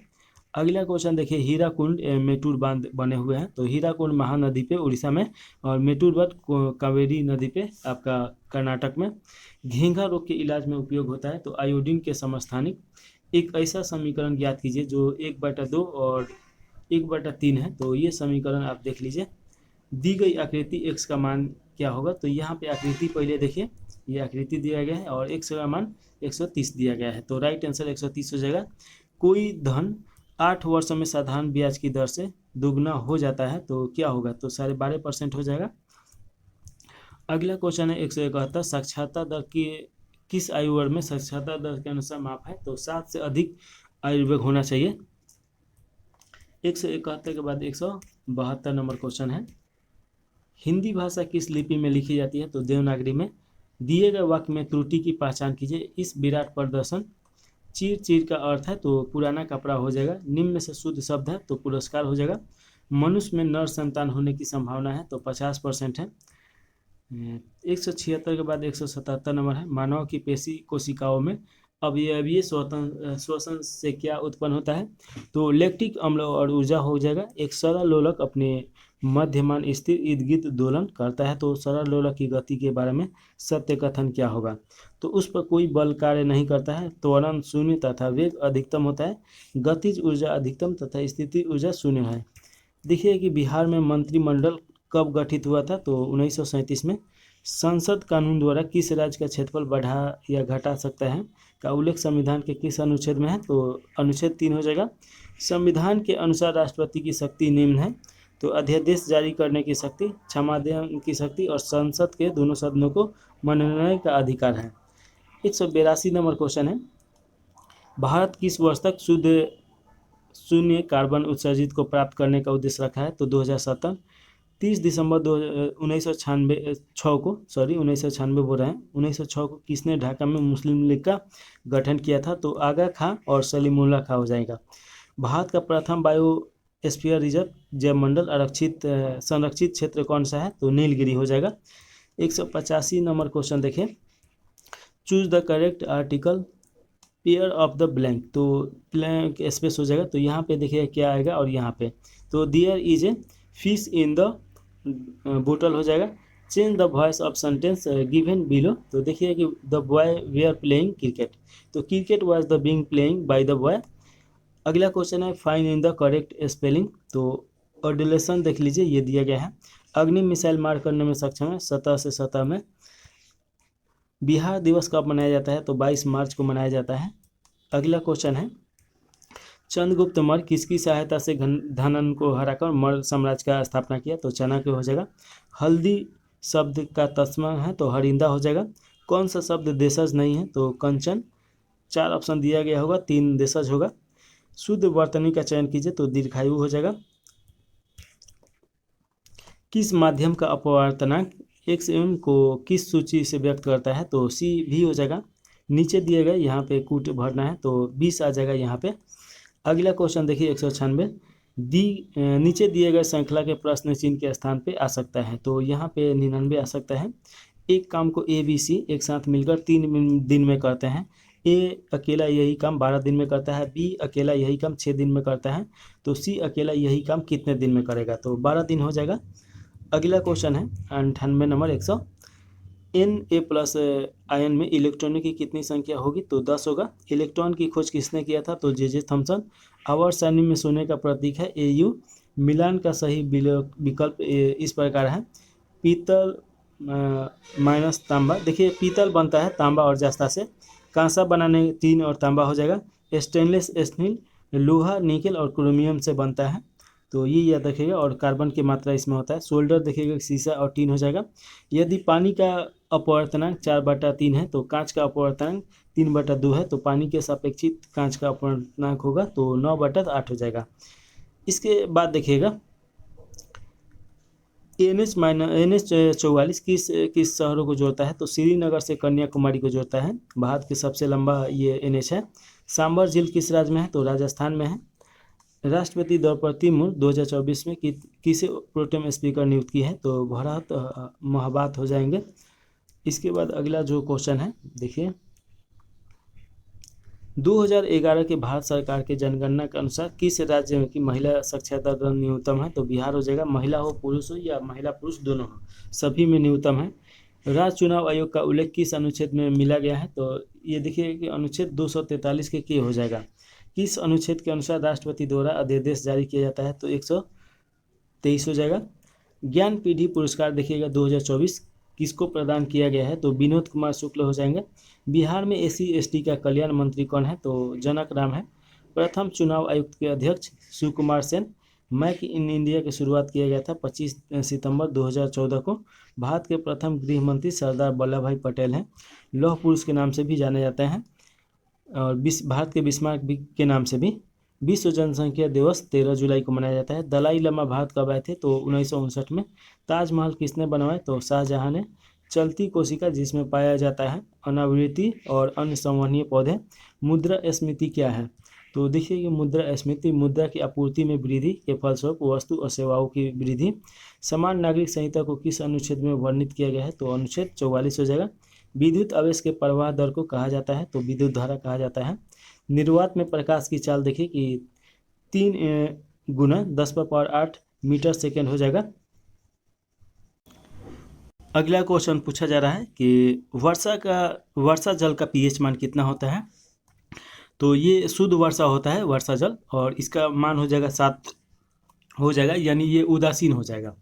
अगला क्वेश्चन देखिए, हीराकुंड मेटूर बांध बने हुए हैं, तो हीराकुंड महानदी पे उड़ीसा में और मेटूर बांध कावेरी नदी पे आपका कर्नाटक में। घेंघा रोग के इलाज में उपयोग होता है, तो आयोडीन के समस्थानिक। एक ऐसा समीकरण ज्ञात कीजिए जो 1/2 और 1/3 है, तो ये समीकरण आप देख लीजिए। दी गई आकृति x का मान क्या होगा? तो यहाँ पे आकृति पहले देखिए, ये आकृति दिया गया है और x का मान 130 दिया गया है, तो राइट आंसर 130 हो जाएगा। कोई धन 8 वर्षों में साधारण ब्याज की दर से दुगना हो जाता है, तो क्या होगा? तो 12.5% हो जाएगा। अगला क्वेश्चन है 171, साक्षरता दर की किस आयु वर्ग में साक्षरता दर के अनुसार माप है? तो 7 से अधिक आयु वर्ग होना चाहिए। 171 के बाद 172 नंबर क्वेश्चन है, हिंदी भाषा किस लिपि में लिखी जाती है? तो देवनागरी में। दिए गए वाक्य में त्रुटि की पहचान कीजिए। इस विराट प्रदर्शन, चीर चीर का अर्थ है तो पुराना कपड़ा हो जाएगा। निम्न में से शुद्ध शब्द है तो पुरस्कार हो जाएगा। मनुष्य में नर संतान होने की संभावना है तो 50% है। 176 के बाद 177 नंबर है, मानव की पेशी कोशिकाओं में अवयवीय श्वसन से क्या उत्पन्न होता है? तो लैक्टिक अम्ल और ऊर्जा हो जाएगा। एक सरल लोलक अपने मध्यमान स्थिर इर्द गिर्द दोलन करता है, तो सरल लोलक की गति के बारे में सत्य कथन क्या होगा? तो उस पर कोई बल कार्य नहीं करता है, त्वरण शून्य तथा वेग अधिकतम होता है, गतिज ऊर्जा अधिकतम तथा स्थिति ऊर्जा शून्य है। देखिए कि बिहार में मंत्रिमंडल कब गठित हुआ था? तो 1937 में। संसद कानून द्वारा किस राज्य का क्षेत्रफल बढ़ा या घटा सकता है का उल्लेख संविधान के किस अनुच्छेद में है? तो अनुच्छेद 3 हो जाएगा। संविधान के अनुसार राष्ट्रपति की शक्ति निम्न है, तो अध्यादेश जारी करने की शक्ति, क्षमा देने की शक्ति और संसद के दोनों सदनों को मनोनयन का अधिकार है। 182 नंबर क्वेश्चन है, भारत किस वर्ष तक शुद्ध शून्य कार्बन उत्सर्जित को प्राप्त करने का उद्देश्य रखा है? तो 2070। 30 दिसंबर 1996 बोल रहे हैं, 1906 को किसने ढाका में मुस्लिम लीग का गठन किया था? तो आगा खां और सलीमुल्लाह खां हो जाएगा। भारत का प्रथम बायोस्फीयर रिजर्व जैवमंडल संरक्षित क्षेत्र कौन सा है? तो नीलगिरी हो जाएगा। 185 नंबर क्वेश्चन देखें, choose the correct article pair of the blank, तो ब्लैंक स्पेस हो जाएगा। तो यहाँ पे देखिए क्या आएगा और यहाँ पे, तो there is a fish in the बोतल हो जाएगा। Change the voice of sentence given below, तो देखिए कि the boy where playing cricket, तो cricket was the being playing by the boy. अगला क्वेश्चन है find in the correct spelling, तो ऑर्डिलेशन देख लीजिए, ये दिया गया है। अग्नि मिसाइल मार करने में सक्षम है सतह से सतह में। बिहार दिवस कब मनाया जाता है? तो 22 मार्च को मनाया जाता है। अगला क्वेश्चन है, चंद्रगुप्त मौर्य किसकी सहायता से धनन को हराकर मौर्य साम्राज्य का स्थापना किया? तो चाणक्य हो जाएगा। हल्दी शब्द का तस्मा है तो हरिंदा हो जाएगा। कौन सा शब्द देशज नहीं है? तो कंचन। 4 ऑप्शन दिया गया होगा, 3 देशज होगा। शुद्ध वर्तनी का चयन कीजिए, तो दीर्घायु हो जाएगा। किस माध्यम का अपवर्तनांक एक्स एम को किस सूची से व्यक्त करता है? तो सी भी हो जाएगा। नीचे दिए गए यहाँ पे कूट भरना है तो 20 आ जाएगा यहाँ पे। अगला क्वेश्चन देखिए 196, नीचे दिए गए श्रृंखला के प्रश्न चिन्ह के स्थान पे आ सकता है, तो यहाँ पे 99 आ सकता है। एक काम को ए बी सी एक साथ मिलकर 3 दिन में करते हैं। ए अकेला यही काम 12 दिन में करता है, बी अकेला यही काम 6 दिन में करता है, तो सी अकेला यही काम कितने दिन में करेगा? तो 12 दिन हो जाएगा। अगला क्वेश्चन है 98 नंबर 100, Na+ आयन में इलेक्ट्रॉनों की कितनी संख्या होगी? तो 10 होगा। इलेक्ट्रॉन की खोज किसने किया था? तो जे थॉमसन। आवर्त सारणी में सोने का प्रतीक है Au। मिलान का सही विकल्प इस प्रकार है, पीतल माइनस तांबा। देखिए पीतल बनता है तांबा और जस्ता से, कांसा बनाने टीन और तांबा हो जाएगा। स्टेनलेस स्टील लोहा निकल और क्रोमियम से बनता है, तो ये याद रखिएगा। और कार्बन की मात्रा इसमें होता है। सोल्डर देखिएगा शीशा और टीन हो जाएगा। यदि पानी का अपवर्तनांक 4/3 है तो कांच का अपवर्तनांक 3/2 है, तो पानी के सापेक्षित कांच का अपवर्तनांक होगा तो 9/8 हो जाएगा। इसके बाद देखिएगा NH44 किस शहरों को जोड़ता है? तो श्रीनगर से कन्याकुमारी को जोड़ता है। भारत के सबसे लंबा ये NH है। सांबर झील किस राज्य में है? तो राजस्थान में है। राष्ट्रपति द्रौपदी मुर्मू 2024 में किसे प्रोटेम स्पीकर नियुक्त की है? तो भरत महबात हो जाएंगे। इसके बाद अगला जो क्वेश्चन है देखिए, 2011 के भारत सरकार के जनगणना के अनुसार किस राज्य में की महिला साक्षरता दर न्यूनतम है? तो बिहार हो जाएगा। महिला हो पुरुष हो या महिला पुरुष दोनों हो, सभी में न्यूनतम है। राज्य चुनाव आयोग का उल्लेख किस अनुच्छेद में मिला गया है? तो ये देखिए कि अनुच्छेद 243 के हो जाएगा। किस अनुच्छेद के अनुसार राष्ट्रपति द्वारा अध्यादेश जारी किया जाता है? तो 123 हो जाएगा। ज्ञान पीढ़ी पुरस्कार देखिएगा 2024 किसको प्रदान किया गया है? तो विनोद कुमार शुक्ल हो जाएंगे। बिहार में SC/ST का कल्याण मंत्री कौन है? तो जनक राम है। प्रथम चुनाव आयुक्त के अध्यक्ष Shiv Kumar Sen. Make in India की शुरुआत किया गया था 25 सितंबर 2014 को। भारत के प्रथम गृह मंत्री सरदार वल्लभ भाई पटेल हैं। लौह पुरुष के नाम से भी जाने जाते हैं और भारत के बिस्मार्क के नाम से भी। विश्व जनसंख्या दिवस 13 जुलाई को मनाया जाता है। दलाई लामा भारत कब आए थे? तो 1959 में। ताजमहल किसने बनवाया? तो शाहजहां ने। चलती कोशिका जिसमें पाया जाता है अनावृति और अन्य संवहनीय पौधे। मुद्रास्फीति क्या है? तो देखिए कि मुद्रास्फीति मुद्रा की आपूर्ति में वृद्धि के फलस्वरूप वस्तु और सेवाओं की वृद्धि। समान नागरिक संहिता को किस अनुच्छेद में वर्णित किया गया है? तो अनुच्छेद 44 हो जाएगा। विद्युत आवेश के प्रवाह दर को कहा जाता है? तो विद्युत धारा कहा जाता है। निर्वात में प्रकाश की चाल देखिए कि 3 × 10⁸ मीटर सेकेंड हो जाएगा। अगला क्वेश्चन पूछा जा रहा है कि वर्षा जल का pH मान कितना होता है? तो ये शुद्ध वर्षा होता है वर्षा जल, और इसका मान हो जाएगा 7 हो जाएगा, यानी ये उदासीन हो जाएगा।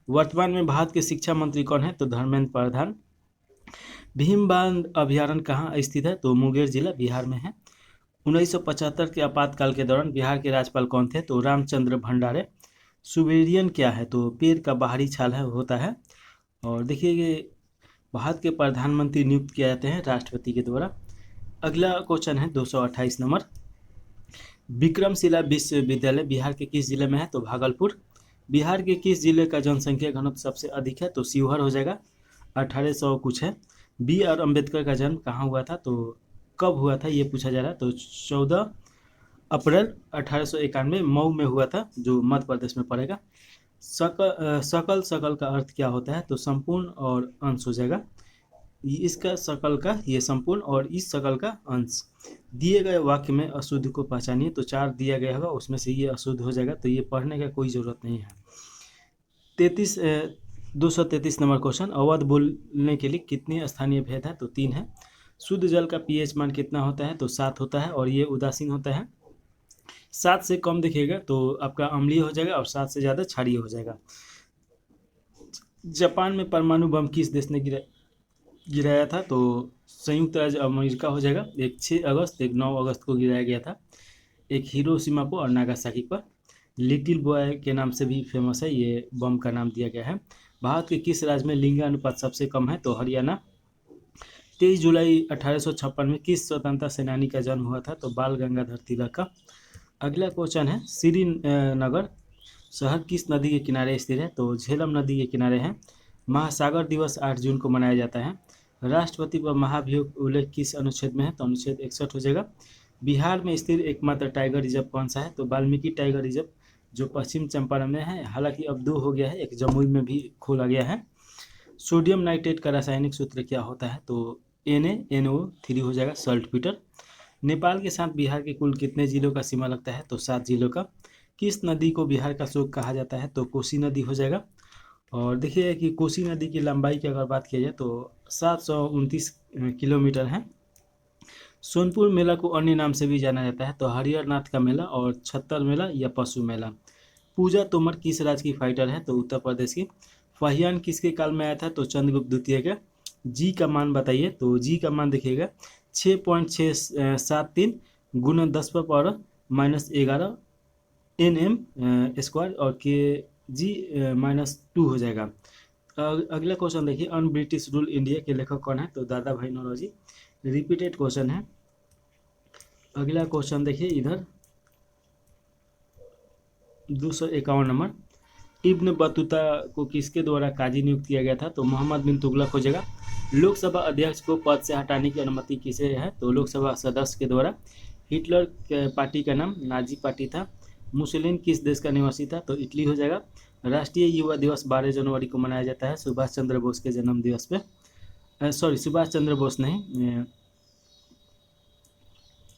वर्तमान में भारत के शिक्षा मंत्री कौन है? तो धर्मेंद्र प्रधान। भीम बांध अभयारण्य कहाँ स्थित है? तो मुंगेर जिला बिहार में है। 1975 के आपातकाल के दौरान बिहार के राज्यपाल कौन थे? तो रामचंद्र भंडारे। सुवेरियन क्या है? तो पेड़ का बाहरी छाल है होता है। और देखिए ये भारत के प्रधानमंत्री नियुक्त किए जाते हैं राष्ट्रपति के द्वारा। अगला क्वेश्चन है 228 नंबर। विक्रमशिला विश्वविद्यालय बिहार के किस जिले में है? तो भागलपुर। बिहार के किस जिले का जनसंख्या घनत्व सबसे अधिक है? तो शिवहर हो जाएगा, 1800 कुछ है। बी आर अम्बेडकर का जन्म कहाँ हुआ था? तो कब हुआ था ये पूछा जा रहा है। तो 14 अप्रैल 1891 मऊ में हुआ था, जो मध्य प्रदेश में पड़ेगा। सकल सकल का अर्थ क्या होता है? तो संपूर्ण और अंश हो जाएगा। इसका सकल का ये संपूर्ण और इस सकल का अंश। दिए गए वाक्य में अशुद्ध को पहचानिए। तो 4 दिया गया होगा, उसमें से ये अशुद्ध हो जाएगा, तो ये पढ़ने का कोई ज़रूरत नहीं है। 233 नंबर क्वेश्चन। अवध बोलने के लिए कितने स्थानीय भेद है? तो 3 है। शुद्ध जल का पीएच मान कितना होता है? तो 7 होता है, और ये उदासीन होता है। 7 से कम दिखेगा तो आपका अम्लीय हो जाएगा, और 7 से ज़्यादा क्षारीय हो जाएगा। जापान में परमाणु बम किस देश ने गिराया था? तो संयुक्त राज्य अमेरिका हो जाएगा। एक 6 अगस्त, एक 9 अगस्त को गिराया गया था। एक हिरोशिमा पर और नागासाकी पर। लिटिल बॉय के नाम से भी फेमस है, ये बम का नाम दिया गया है। भारत के किस राज्य में लिंगानुपात सबसे कम है? तो हरियाणा। 23 जुलाई 1856 में किस स्वतंत्रता सेनानी का जन्म हुआ था? तो बाल गंगाधर तिलक का। अगला क्वेश्चन है श्रीनगर शहर किस नदी के किनारे स्थित है? तो झेलम नदी के किनारे है। महासागर दिवस 8 जून को मनाया जाता है। राष्ट्रपति पर महाभियोग उल्लेख किस अनुच्छेद में है? तो अनुच्छेद 61 हो जाएगा। बिहार में स्थित एकमात्र टाइगर रिजर्व कौन सा है? तो वाल्मीकि टाइगर रिजर्व, जो पश्चिम चंपारण में है। हालांकि अब 2 हो गया है, एक जमुई में भी खोला गया है। सोडियम नाइट्रेट का रासायनिक सूत्र क्या होता है? तो NaNO3 हो जाएगा, सल्टपीटर। नेपाल के साथ बिहार के कुल कितने जिलों का सीमा लगता है? तो 7 जिलों का। किस नदी को बिहार का शोक कहा जाता है? तो कोसी नदी हो जाएगा। और देखिए कि कोसी नदी की लंबाई की अगर बात किया जाए तो 729 किलोमीटर है। सोनपुर मेला को अन्य नाम से भी जाना जाता है, तो हरिहर नाथ का मेला और छत्तर मेला या पशु मेला। पूजा तोमर किस राज्य की फाइटर है? तो उत्तर प्रदेश की। फाहियान किसके काल में आया था? तो चंद्रगुप्त द्वितीय का। जी का मान बताइए। तो जी का मान देखिएगा 6.673 गुना 10 पर पावर -11 Nm स्क्वायर, और के जी -2 हो जाएगा। अगला क्वेश्चन देखिए, अन ब्रिटिश रूल इंडिया के लेखक कौन है? तो दादा भाई नौरोजी। रिपीटेड क्वेश्चन है। अगला क्वेश्चन देखिए इधर 251 नंबर। इब्न बतूता को किसके द्वारा काजी नियुक्त किया गया था? तो मोहम्मद बिन तुगलक हो जाएगा। लोकसभा अध्यक्ष को पद से हटाने की अनुमति किसे है? तो लोकसभा सदस्य के द्वारा। हिटलर पार्टी का नाम नाजी पार्टी था। मुसलिन किस देश का निवासी था? तो इटली हो जाएगा। राष्ट्रीय युवा दिवस 12 जनवरी को मनाया जाता है सुभाष चंद्र बोस के जन्म दिवस पे। सुभाष चंद्र बोस नहीं,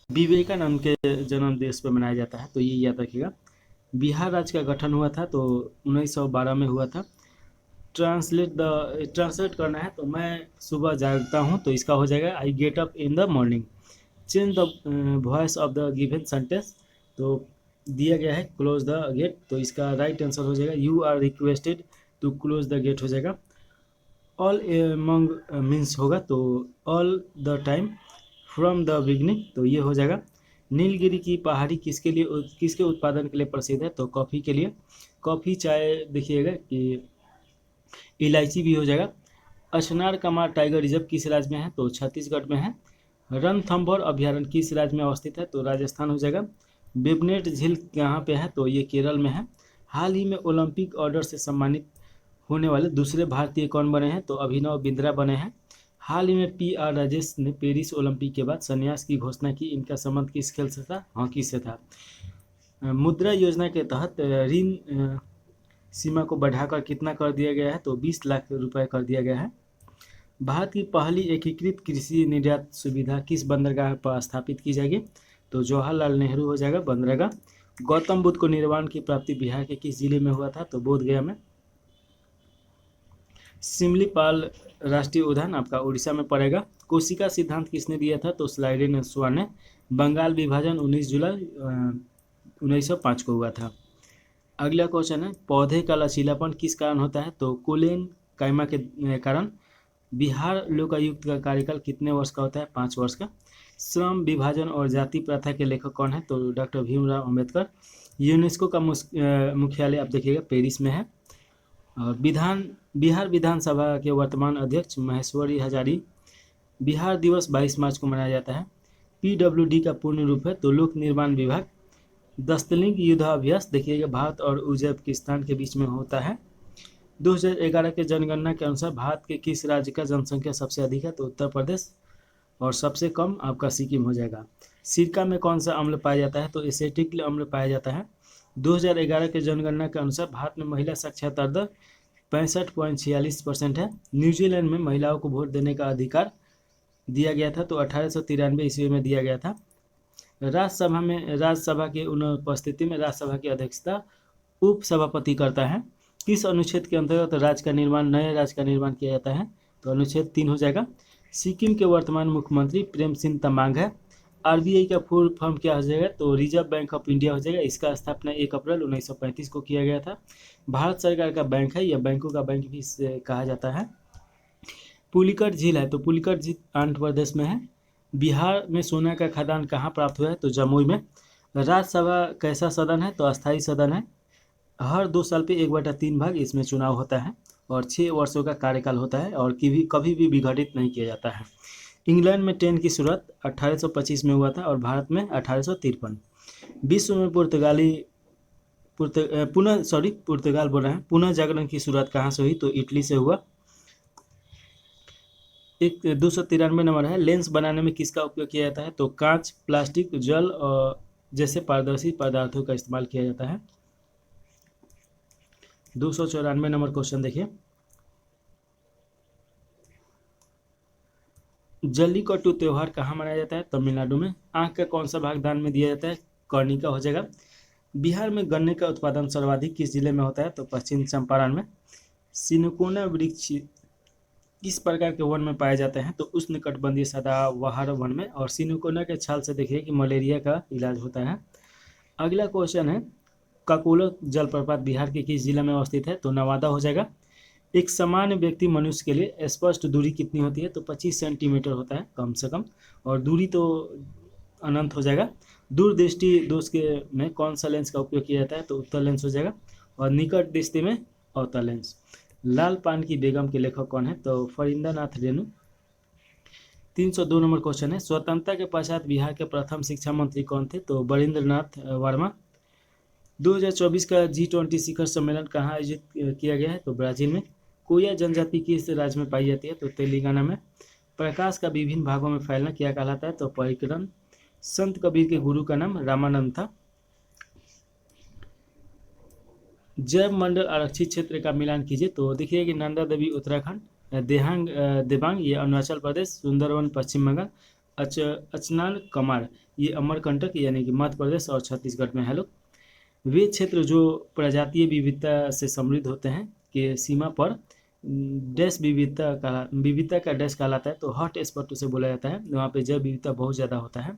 विवेकानंद के जन्म दिवस पे मनाया जाता है, तो ये याद रखिएगा। बिहार राज्य का गठन हुआ था तो 1912 में हुआ था। ट्रांसलेट करना है तो मैं सुबह जागता हूँ, तो इसका हो जाएगा I get up in the morning. Change the voice of the given sentence, तो दिया गया है क्लोज द गेट, तो इसका राइट आंसर हो जाएगा you are requested to close the gate हो जाएगा। ऑल एमंग मीन्स होगा तो all the time, from the beginning, तो ये हो जाएगा। नीलगिरी की पहाड़ी किसके उत्पादन के लिए प्रसिद्ध है? तो कॉफ़ी के लिए। कॉफ़ी चाय देखिएगा कि इलायची भी हो जाएगा। अशनार कमार टाइगर रिजर्व किस राज्य में है? तो छत्तीसगढ़ में है। रणथंभौर अभ्यारण्य किस राज्य में अवस्थित है? तो राजस्थान हो जाएगा। बेबनेट झील कहाँ पे है? तो ये केरल में है। हाल ही में ओलंपिक ऑर्डर से सम्मानित होने वाले दूसरे भारतीय कौन बने हैं? तो अभिनव बिंद्रा बने हैं। हाल ही में PR राजेश ने पेरिस ओलंपिक के बाद संन्यास की घोषणा की। इनका संबंध किस खेल से था? हॉकी से था। मुद्रा योजना के तहत ऋण सीमा को बढ़ाकर कितना कर दिया गया है? तो 20 लाख रुपए कर दिया गया है। भारत की पहली एकीकृत कृषि निर्यात सुविधा किस बंदरगाह पर स्थापित की जाएगी? तो जवाहरलाल नेहरू हो जाएगा बंदरगाह। गौतम बुद्ध को निर्वाण की प्राप्ति बिहार के किस जिले में हुआ था? तो बोधगया में। सिमलीपाल राष्ट्रीय उद्यान आपका उड़ीसा में पड़ेगा। कोशिका सिद्धांत किसने दिया था? तो स्लाइडेन स्वान ने। बंगाल विभाजन 19 जुलाई 1905 को हुआ था। अगला क्वेश्चन है, पौधे का लचीलापन किस कारण होता है? तो कोलेन कायमा के कारण। बिहार लोकायुक्त का कार्यकाल कितने वर्ष का होता है? 5 वर्ष का। श्रम विभाजन और जाति प्रथा के लेखक कौन है? तो डॉक्टर भीमराव अंबेडकर। यूनेस्को का मुख्यालय आप देखिएगा पेरिस में है। और बिहार विधानसभा के वर्तमान अध्यक्ष महेश्वरी हजारी। बिहार दिवस 22 मार्च को मनाया जाता है। PWD का पूर्ण रूप है तो लोक निर्माण विभाग। दस्तलिंग युद्धाभ्यास देखिएगा भारत और उज्बेकिस्तान के बीच में होता है। 2011 के जनगणना के अनुसार भारत के किस राज्य का जनसंख्या सबसे अधिक है? तो उत्तर प्रदेश। और सबसे कम आपका सिक्किम हो जाएगा। सिरका में कौन सा अम्ल पाया जाता है? तो एसेटिक अम्ल पाया जाता है। 2011 के जनगणना के अनुसार भारत में महिला साक्षरता दर 65.46% है। न्यूजीलैंड में महिलाओं को वोट देने का अधिकार दिया गया था तो 1893 ईस्वी में दिया गया था। राज्यसभा के अनुपस्थिति में राज्यसभा की अध्यक्षता उपसभापति करता है। किस अनुच्छेद के अंतर्गत नए राज्य का निर्माण किया जाता है? तो अनुच्छेद 3 हो जाएगा। सिक्किम के वर्तमान मुख्यमंत्री प्रेम सिंह तमांग है। RBI का फुल फॉर्म क्या हो जाएगा? तो रिजर्व बैंक ऑफ इंडिया हो जाएगा। इसका स्थापना 1 अप्रैल 1935 को किया गया था। भारत सरकार का बैंक है, यह बैंकों का बैंक भी इसे कहा जाता है। पुलिकट झील है तो पुलिकट झील आंध्र प्रदेश में है। बिहार में सोना का खदान कहाँ प्राप्त हुआ है? तो जमुई में। राज्यसभा कैसा सदन है? तो अस्थायी सदन है। हर 2 साल पे 1/3 भाग इसमें चुनाव होता है और 6 वर्षों का कार्यकाल होता है और कभी भी विघटित नहीं किया जाता है। इंग्लैंड में ट्रेन की शुरुआत 1825 में हुआ था और भारत में 1853। विश्व में पुर्तगाल बोल रहे हैं, पुनः जागरण की शुरुआत कहाँ से हुई? तो इटली से हुआ। 293 नंबर है, लेंस बनाने में किसका उपयोग किया जाता है? तो कांच, प्लास्टिक, जल और जैसे पारदर्शी पदार्थों का इस्तेमाल किया जाता है। 294 नंबर क्वेश्चन देखिए, जल्लीकट्टू त्योहार कहाँ मनाया जाता है? तमिलनाडु में। आंख का कौन सा भाग दान में दिया जाता है? कर्णिका हो जाएगा। बिहार में गन्ने का उत्पादन सर्वाधिक किस जिले में होता है? तो पश्चिम चंपारण में। सिनकोना वृक्ष किस प्रकार के वन में पाए जाते हैं? तो उष्णकटिबंधीय सदाबहार वन में। और सिनकोना के छाल से देखिए कि मलेरिया का इलाज होता है। अगला क्वेश्चन है, काकोलक जलप्रपात बिहार के किस जिला में अवस्थित है? तो नवादा हो जाएगा। एक सामान्य व्यक्ति मनुष्य के लिए स्पष्ट दूरी कितनी होती है? तो 25 सेंटीमीटर होता है कम से कम, और दूरी तो अनंत हो जाएगा। दूरदृष्टि दोष के में कौन सा लेंस का उपयोग किया जाता है? तो उत्तल लेंस हो जाएगा। और निकट दृष्टि में अवतल लेंस। लाल पान की बेगम के लेखक कौन है? तो फरिंदा नाथ रेणु। 302 नंबर क्वेश्चन है, स्वतंत्रता के पश्चात बिहार के प्रथम शिक्षा मंत्री कौन थे? तो बरिंद्र नाथ वर्मा। 2024 का G20 शिखर सम्मेलन कहाँ आयोजित किया गया है? तो ब्राजील में। कोया जनजाति किस राज्य में पाई जाती है? तो तेलंगाना में। प्रकाश का विभिन्न भागों में फैलना क्या कहलाता है? तो परिकरण। संत कबीर के गुरु का नाम रामानंद था। जैव मंडल आरक्षित क्षेत्र का मिलान कीजिए। तो देखिए कि नंदा देवी उत्तराखंड, देबांग ये अरुणाचल प्रदेश, सुंदरवन पश्चिम बंगाल, अचनान कमार ये अमरकंटक यानी कि मध्य प्रदेश और छत्तीसगढ़ में है लोग। वे क्षेत्र जो प्रजातीय विविधता से समृद्ध होते हैं के सीमा पर डैश विविधता का डैश कहलाता है। तो हॉट स्पॉट उसे बोला जाता है, वहाँ पे जैव विविधता बहुत ज़्यादा होता है।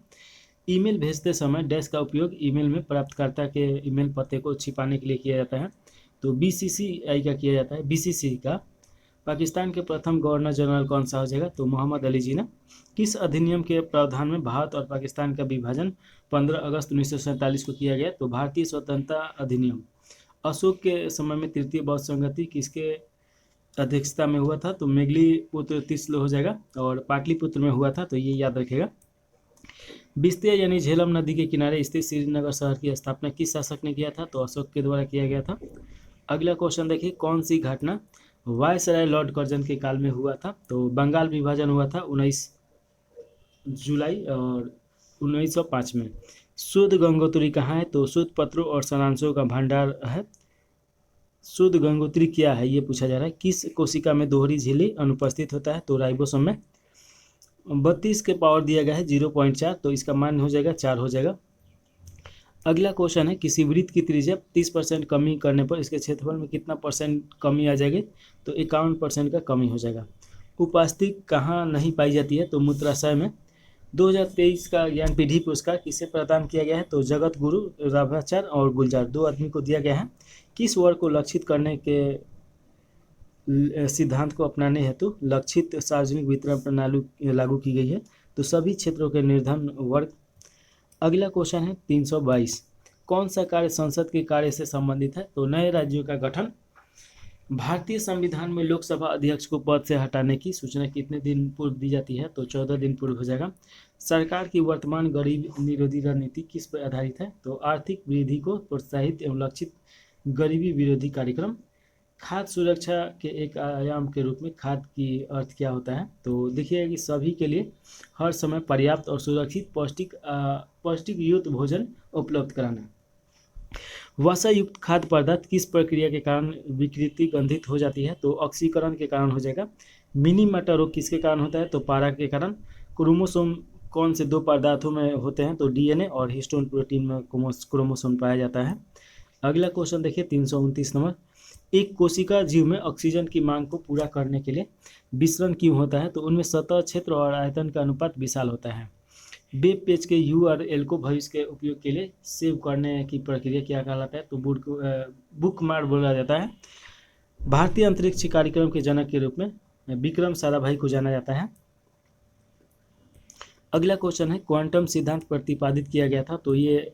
ईमेल भेजते समय डैश का उपयोग ईमेल में प्राप्तकर्ता के ईमेल पते को छिपाने के लिए किया जाता है। तो BCCI का किया जाता है, BCC का। पाकिस्तान के प्रथम गवर्नर जनरल कौन सा हो जाएगा? तो मोहम्मद अली जिन्ना। किस अधिनियम के प्रावधान में भारत और पाकिस्तान का विभाजन 15 अगस्त 1947 को किया गया? तो भारतीय स्वतंत्रता अधिनियम। अशोक के समय में तृतीय बौद्ध संगति किसके अध्यक्षता में हुआ था? तो मेघली तिस्लो हो जाएगा। और पाटलिपुत्र में हुआ था, तो ये याद रखेगा। बिस्तिया यानी झेलम नदी के किनारे स्थित श्रीनगर शहर की स्थापना किस शासक ने किया था? तो अशोक के द्वारा किया गया था। अगला क्वेश्चन देखिए, कौन सी घटना वायसराय लॉर्ड कर्जन के काल में हुआ था? तो बंगाल विभाजन हुआ था 19 जुलाई और 1905 में। शुद्ध गंगोत्री कहाँ है? तो शुद्ध पत्रों और सारांशों का भंडार है। शुद्ध गंगोत्री क्या है ये पूछा जा रहा है। किस कोशिका में दोहरी झिल्ली अनुपस्थित होता है? तो राइबोसोम में। 32 के पावर दिया गया है 0.4, तो इसका मान हो जाएगा 4 हो जाएगा। अगला क्वेश्चन है, किसी वृत्त की त्रिज्या 30% कमी करने पर इसके क्षेत्रफल में कितना परसेंट कमी आ जाएगी? तो 51% का कमी हो जाएगा। उपास्थि कहाँ नहीं पाई जाती है? तो मूत्राशय में। 2023 का ज्ञानपीढ़ी पुरस्कार किसे प्रदान किया गया है? तो जगत गुरु, रामाचार्य और गुलजार, 2 आदमी को दिया गया है। किस वर्ग को लक्षित करने के सिद्धांत को अपनाने हेतु लक्षित सार्वजनिक वितरण प्रणाली लागू की गई है? तो सभी क्षेत्रों के निर्धन वर्ग। अगला क्वेश्चन है 322, कौन सा कार्य संसद के कार्य से संबंधित है? तो नए राज्यों का गठन। भारतीय संविधान में लोकसभा अध्यक्ष को पद से हटाने की सूचना कितने दिन पूर्व दी जाती है? तो 14 दिन पूर्व हो जाएगा। सरकार की वर्तमान गरीबी निरोधी रणनीति किस पर आधारित है? तो आर्थिक वृद्धि को प्रोत्साहित एवं लक्षित गरीबी विरोधी कार्यक्रम। खाद्य सुरक्षा के एक आयाम के रूप में खाद्य की अर्थ क्या होता है? तो देखिएगा कि सभी के लिए हर समय पर्याप्त और सुरक्षित पौष्टिक युक्त भोजन उपलब्ध कराना। वसा युक्त खाद्य पदार्थ किस प्रक्रिया के कारण विकृति गंधित हो जाती है? तो ऑक्सीकरण के कारण हो जाएगा। मिनी मटर रोग किसके कारण होता है? तो पारा के कारण। क्रोमोसोम कौन से 2 पदार्थों में होते हैं? तो डीएनए और हिस्टोन प्रोटीन में क्रोमोसोम पाया जाता है। अगला क्वेश्चन देखिए 329 नंबर, एक कोशिका जीव में ऑक्सीजन की मांग को पूरा करने के लिए विसरण क्यों होता है? तो उनमें सतह क्षेत्र और आयतन का अनुपात विशाल होता है। वेब पेज के यूआरएल को भविष्य के उपयोग के लिए सेव करने की प्रक्रिया क्या कहलाता है? तो बुकमार्क बोला जाता है। भारतीय अंतरिक्ष कार्यक्रम के जनक के रूप में विक्रम साराभाई को जाना जाता है। अगला क्वेश्चन है क्वांटम सिद्धांत प्रतिपादित किया गया था? तो ये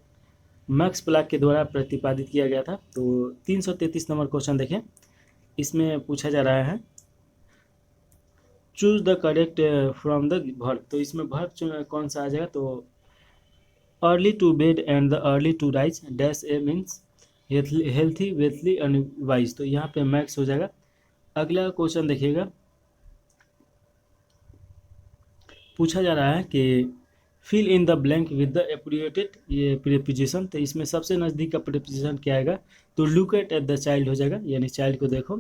मैक्स प्लैंक के द्वारा प्रतिपादित किया गया था। तो 333 नंबर क्वेश्चन देखें, इसमें पूछा जा रहा है choose the correct from the verb. तो इसमें वर्ब कौन सा आ जाएगा? तो early to bed and the early to rise dash A means healthy वेल्थली and wise. तो यहाँ पे मैक्स हो जाएगा। अगला क्वेश्चन देखिएगा, पूछा जा रहा है कि fill in the blank with the appropriated ये प्रीपोजिशन। तो इसमें सबसे नज़दीक का प्रीपोजिशन क्या आएगा? तो लुक एट द चाइल्ड हो जाएगा, यानी चाइल्ड को देखो।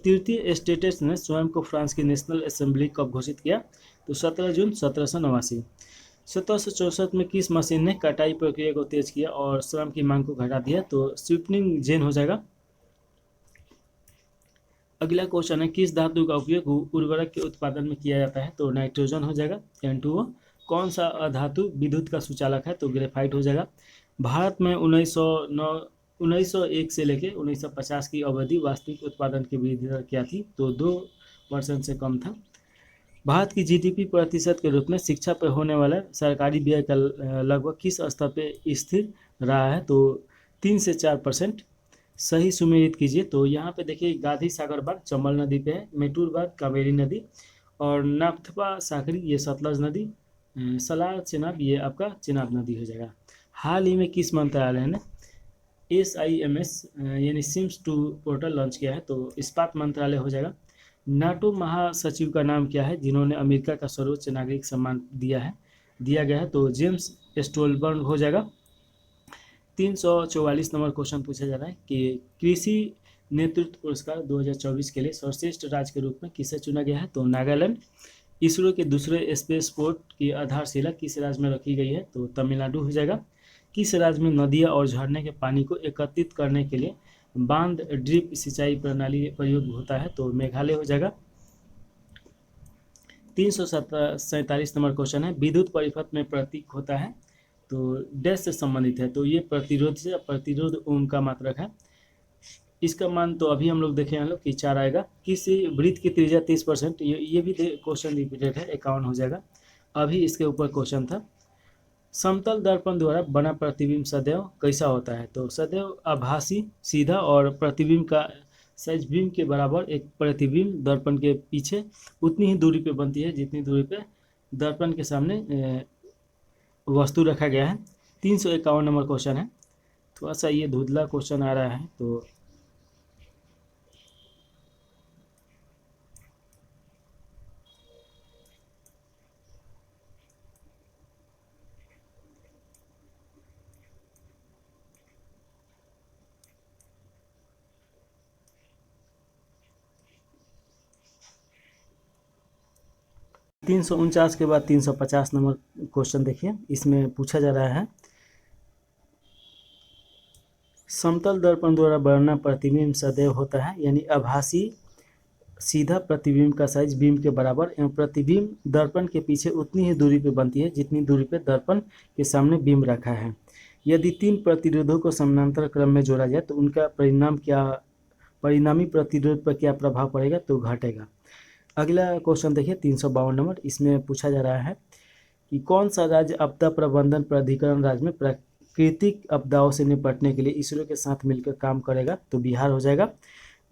तृतीय स्टेट्स ने स्वयं को फ्रांस की नेशनल असेंबली कब घोषित किया? तो 17 जून 1789। 1764 में किस मशीन ने कटाई प्रक्रिया को तेज किया और श्रम की मांग को घटा दिया? तो स्वीपनिंग जेन हो जाएगा। अगला क्वेश्चन है किस धातु का उपयोग उर्वरक के उत्पादन में किया जाता है? तो नाइट्रोजन हो जाएगा N2O। कौन सा अधातु विद्युत का सुचालक है? तो ग्रेफाइट हो जाएगा। भारत में 1901 से लेकर 1950 की अवधि वास्तविक उत्पादन की वृद्धि दर क्या थी? तो 2% से कम था। भारत की जीडीपी प्रतिशत के रूप में शिक्षा पर होने वाला सरकारी व्यय का लगभग किस स्तर पर स्थिर रहा है? तो 3 से 4%। सही सुमेलित कीजिए। तो यहाँ पे देखिए गांधी सागर बांध चंबल नदी पे है, मेटूर बांध कावेरी नदी, और नाथपा सागरी ये सतलज नदी, सलार चेनाब ये आपका चेनाब नदी हो जाएगा। हाल ही में किस मंत्रालय ने SIMS यानी सिम्स 2 पोर्टल लॉन्च किया है? तो इस्पात मंत्रालय हो जाएगा। नाटो महासचिव का नाम क्या है जिन्होंने अमेरिका का सर्वोच्च नागरिक सम्मान दिया गया है? तो जेम्स स्टोलबर्ग हो जाएगा। 344 नंबर क्वेश्चन पूछा जा रहा है कि कृषि नेतृत्व पुरस्कार 2024 के लिए सर्वश्रेष्ठ राज्य के रूप में किसे चुना गया है? तो नागालैंड। इसरो के दूसरे स्पेस पोर्ट की आधारशिला किस राज्य में रखी गई है? तो तमिलनाडु हो जाएगा। किस राज्य में नदियाँ और झरने के पानी को एकत्रित करने के लिए बांध ड्रिप सिंचाई प्रणाली प्रयोग होता है? तो मेघालय हो जाएगा। 347 नंबर क्वेश्चन है विद्युत परिपथ में प्रतीक होता है तो डैश से संबंधित है? तो ये प्रतिरोध से प्रतिरोध ओम का मात्रक है। इसका मान तो अभी हम लोग देखे हैं कि 4 आएगा। किसी वृत्त की त्रिज्या 30%, ये भी क्वेश्चन रिपीटेड है, 51 हो जाएगा। अभी इसके ऊपर क्वेश्चन था समतल दर्पण द्वारा बना प्रतिबिंब सदैव कैसा होता है? तो सदैव आभासी सीधा और प्रतिबिंब का साइज बिंब के बराबर एक प्रतिबिंब दर्पण के पीछे उतनी ही दूरी पे बनती है जितनी दूरी पे दर्पण के सामने वस्तु रखा गया है। 351 नंबर क्वेश्चन है, थोड़ा सा ये धुंधला क्वेश्चन आ रहा है तो तीन के बाद 350 नंबर क्वेश्चन देखिए। इसमें पूछा जा रहा है समतल दर्पण द्वारा बना प्रतिबिंब सदैव होता है यानी आभासी सीधा प्रतिबिंब का साइज बीम के बराबर एवं प्रतिबिंब दर्पण के पीछे उतनी ही दूरी पे बनती है जितनी दूरी पे दर्पण के सामने बीम रखा है। यदि 3 प्रतिरोधों को समानांतर क्रम में जोड़ा जाए तो उनका परिणामी प्रतिरोध पर क्या प्रभाव पड़ेगा, तो घटेगा। अगला क्वेश्चन देखिए 352 नंबर। इसमें पूछा जा रहा है कि कौन सा राज्य आपदा प्रबंधन प्राधिकरण राज्य में प्राकृतिक आपदाओं से निपटने के लिए इसरो के साथ मिलकर काम करेगा, तो बिहार हो जाएगा।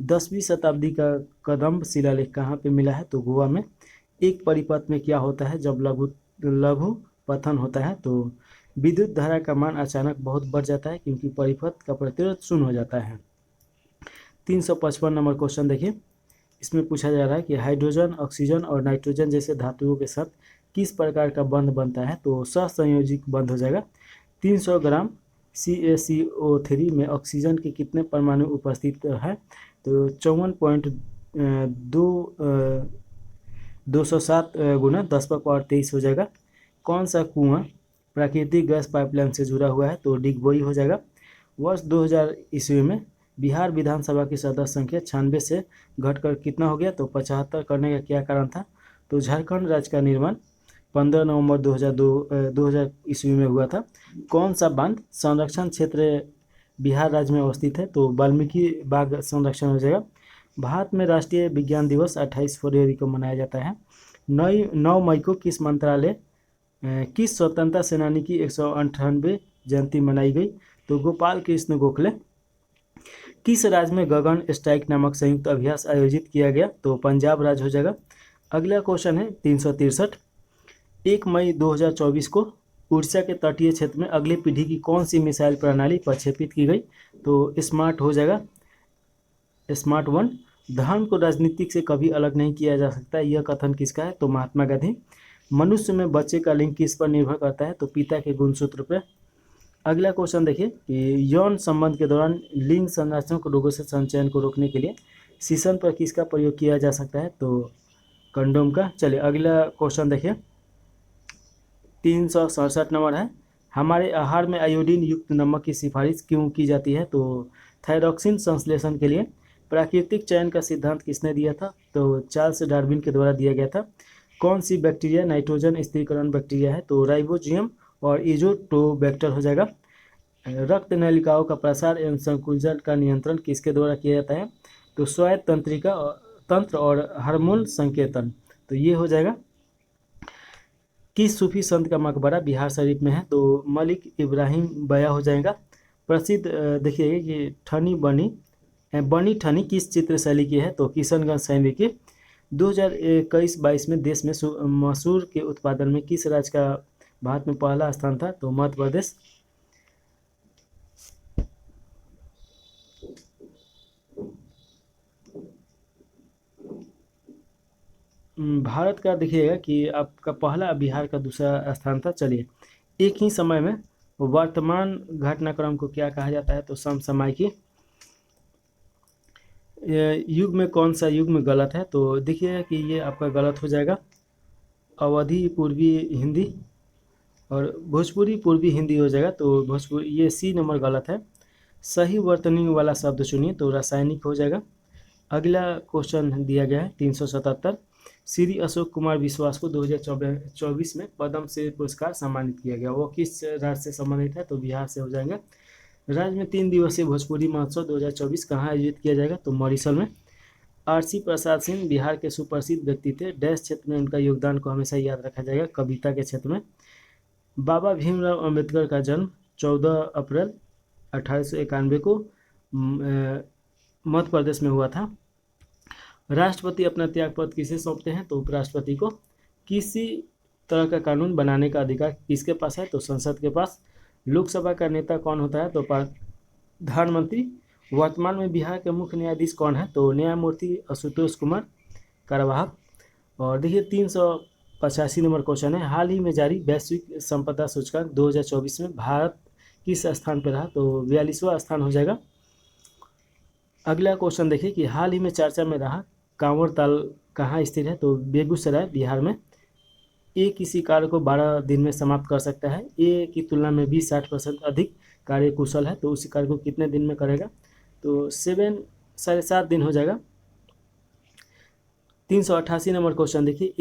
10वीं शताब्दी का कदम्ब शिलालेख कहाँ पे मिला है, तो गोवा में। एक परिपथ में क्या होता है जब लघु पतन होता है, तो विद्युत धारा का मान अचानक बहुत बढ़ जाता है क्योंकि परिपथ का प्रतिरोध शून्य हो जाता है। 355 नंबर क्वेश्चन देखिए। इसमें पूछा जा रहा है कि हाइड्रोजन, ऑक्सीजन और नाइट्रोजन जैसे धातुओं के साथ किस प्रकार का बंध बनता है, तो सहसंयोजिक बंध हो जाएगा। 300 ग्राम CaCO3 में ऑक्सीजन के कितने परमाणु उपस्थित है, तो 54.207 गुना 10⁻23 हो जाएगा। कौन सा कुआं प्राकृतिक गैस पाइपलाइन से जुड़ा हुआ है, तो डिगबोई हो जाएगा। वर्ष 2000 ईस्वी में बिहार विधानसभा की सदस्य संख्या 96 से घटकर कितना हो गया, तो 75 करने का क्या कारण था, तो झारखंड राज्य का निर्माण 15 नवंबर 2000 ईस्वी में हुआ था। कौन सा बांध संरक्षण क्षेत्र बिहार राज्य में अवस्थित है, तो वाल्मीकि बाग संरक्षण हो जाएगा। भारत में राष्ट्रीय विज्ञान दिवस 28 फरवरी को मनाया जाता है। 9 मई को किस मंत्रालय किस स्वतंत्रता सेनानी की 198वीं जयंती मनाई गई, तो गोपाल कृष्ण गोखले। किस राज्य में गगन स्ट्राइक नामक संयुक्त अभ्यास आयोजित किया गया, तो पंजाब राज्य हो जाएगा। अगला क्वेश्चन है 363। 1 मई 2024 को उड़ीसा के तटीय क्षेत्र में अगली पीढ़ी की कौन सी मिसाइल प्रणाली प्रक्षेपित की गई, तो स्मार्ट हो जाएगा, स्मार्ट 1। धर्म को राजनीतिक से कभी अलग नहीं किया जा सकता, यह कथन किसका है, तो महात्मा गांधी। मनुष्य में बच्चे का लिंग किस पर निर्भर करता है, तो पिता के गुणसूत्र पर। अगला क्वेश्चन देखिए कि यौन संबंध के दौरान लिंग संरचनात्मक रोगों से संचयन को रोकने के लिए शीशन पर किसका प्रयोग किया जा सकता है, तो कंडोम का। चलिए अगला क्वेश्चन देखिए 367 नंबर है। हमारे आहार में आयोडीन युक्त नमक की सिफारिश क्यों की जाती है, तो थायरॉक्सिन संश्लेषण के लिए। प्राकृतिक चयन का सिद्धांत किसने दिया था, तो चार्ल्स डार्विन के द्वारा दिया गया था। कौन सी बैक्टीरिया नाइट्रोजन स्थिरीकरण बैक्टीरिया है, तो राइबोजियम और इजोटोबैक्टर हो जाएगा। रक्त नलिकाओं का प्रसार एवं संकुचन का नियंत्रण किसके द्वारा किया जाता है, तो स्वायत्त तंत्रिका तंत्र और हार्मोन संकेतन, तो ये हो जाएगा। किस सूफी संत का मकबरा बिहार शरीफ में है, तो मलिक इब्राहिम बया हो जाएगा। प्रसिद्ध देखिए कि बनी ठनी किस चित्र शैली की है, तो किशनगंज शैली की। 2021-22 में देश में मसूर के उत्पादन में किस राज्य का भारत में पहला स्थान था, तो मध्य प्रदेश। भारत का देखिएगा कि आपका पहला, बिहार का दूसरा स्थान था। चलिए एक ही समय में वर्तमान घटनाक्रम को क्या कहा जाता है, तो समसामयिकी। युग में कौन सा युग में गलत है, तो देखिए कि ये आपका गलत हो जाएगा। अवधी पूर्वी हिंदी और भोजपुरी पूर्वी हिंदी हो जाएगा, तो भोजपुरी ये सी नंबर गलत है। सही वर्तनी वाला शब्द चुनिए, तो रासायनिक हो जाएगा। अगला क्वेश्चन दिया गया है 377। श्री अशोक कुमार विश्वास को 2024 में पद्म श्री पुरस्कार सम्मानित किया गया, वो किस राज्य से संबंधित है, तो बिहार से हो जाएंगे। राज्य में 3 दिवसीय भोजपुरी महोत्सव 2024 कहाँ आयोजित किया जाएगा, तो मॉरिशस में। आरसी प्रसाद सिंह बिहार के सुप्रसिद्ध व्यक्ति थे, डैश क्षेत्र में उनका योगदान को हमेशा याद रखा जाएगा, कविता के क्षेत्र में। बाबा भीमराव अंबेडकर का जन्म 14 अप्रैल 1891 को मध्य प्रदेश में हुआ था। राष्ट्रपति अपना त्यागपत्र किसे सौंपते हैं, तो उपराष्ट्रपति को। किसी तरह का कानून बनाने का अधिकार किसके पास है, तो संसद के पास। लोकसभा का नेता कौन होता है, तो प्रधानमंत्री। वर्तमान में बिहार के मुख्य न्यायाधीश कौन है, तो न्यायमूर्ति आशुतोष कुमार कार्यवाहक। और देखिए 385 नंबर क्वेश्चन है। हाल ही में जारी वैश्विक संपदा सूचकांक 2024 में भारत किस स्थान पर रहा, तो 42वां स्थान हो जाएगा। अगला क्वेश्चन देखिए कि हाल ही में चर्चा में रहा कांवर ताल कहाँ स्थित है, तो बेगूसराय बिहार में। ए किसी कार्य को 12 दिन में समाप्त कर सकता है, ए की तुलना में 20-60% अधिक कार्य कुशल है, तो उसी कार्य को कितने दिन में करेगा, तो 7.5 दिन हो जाएगा। 388 नंबर क्वेश्चन देखिए,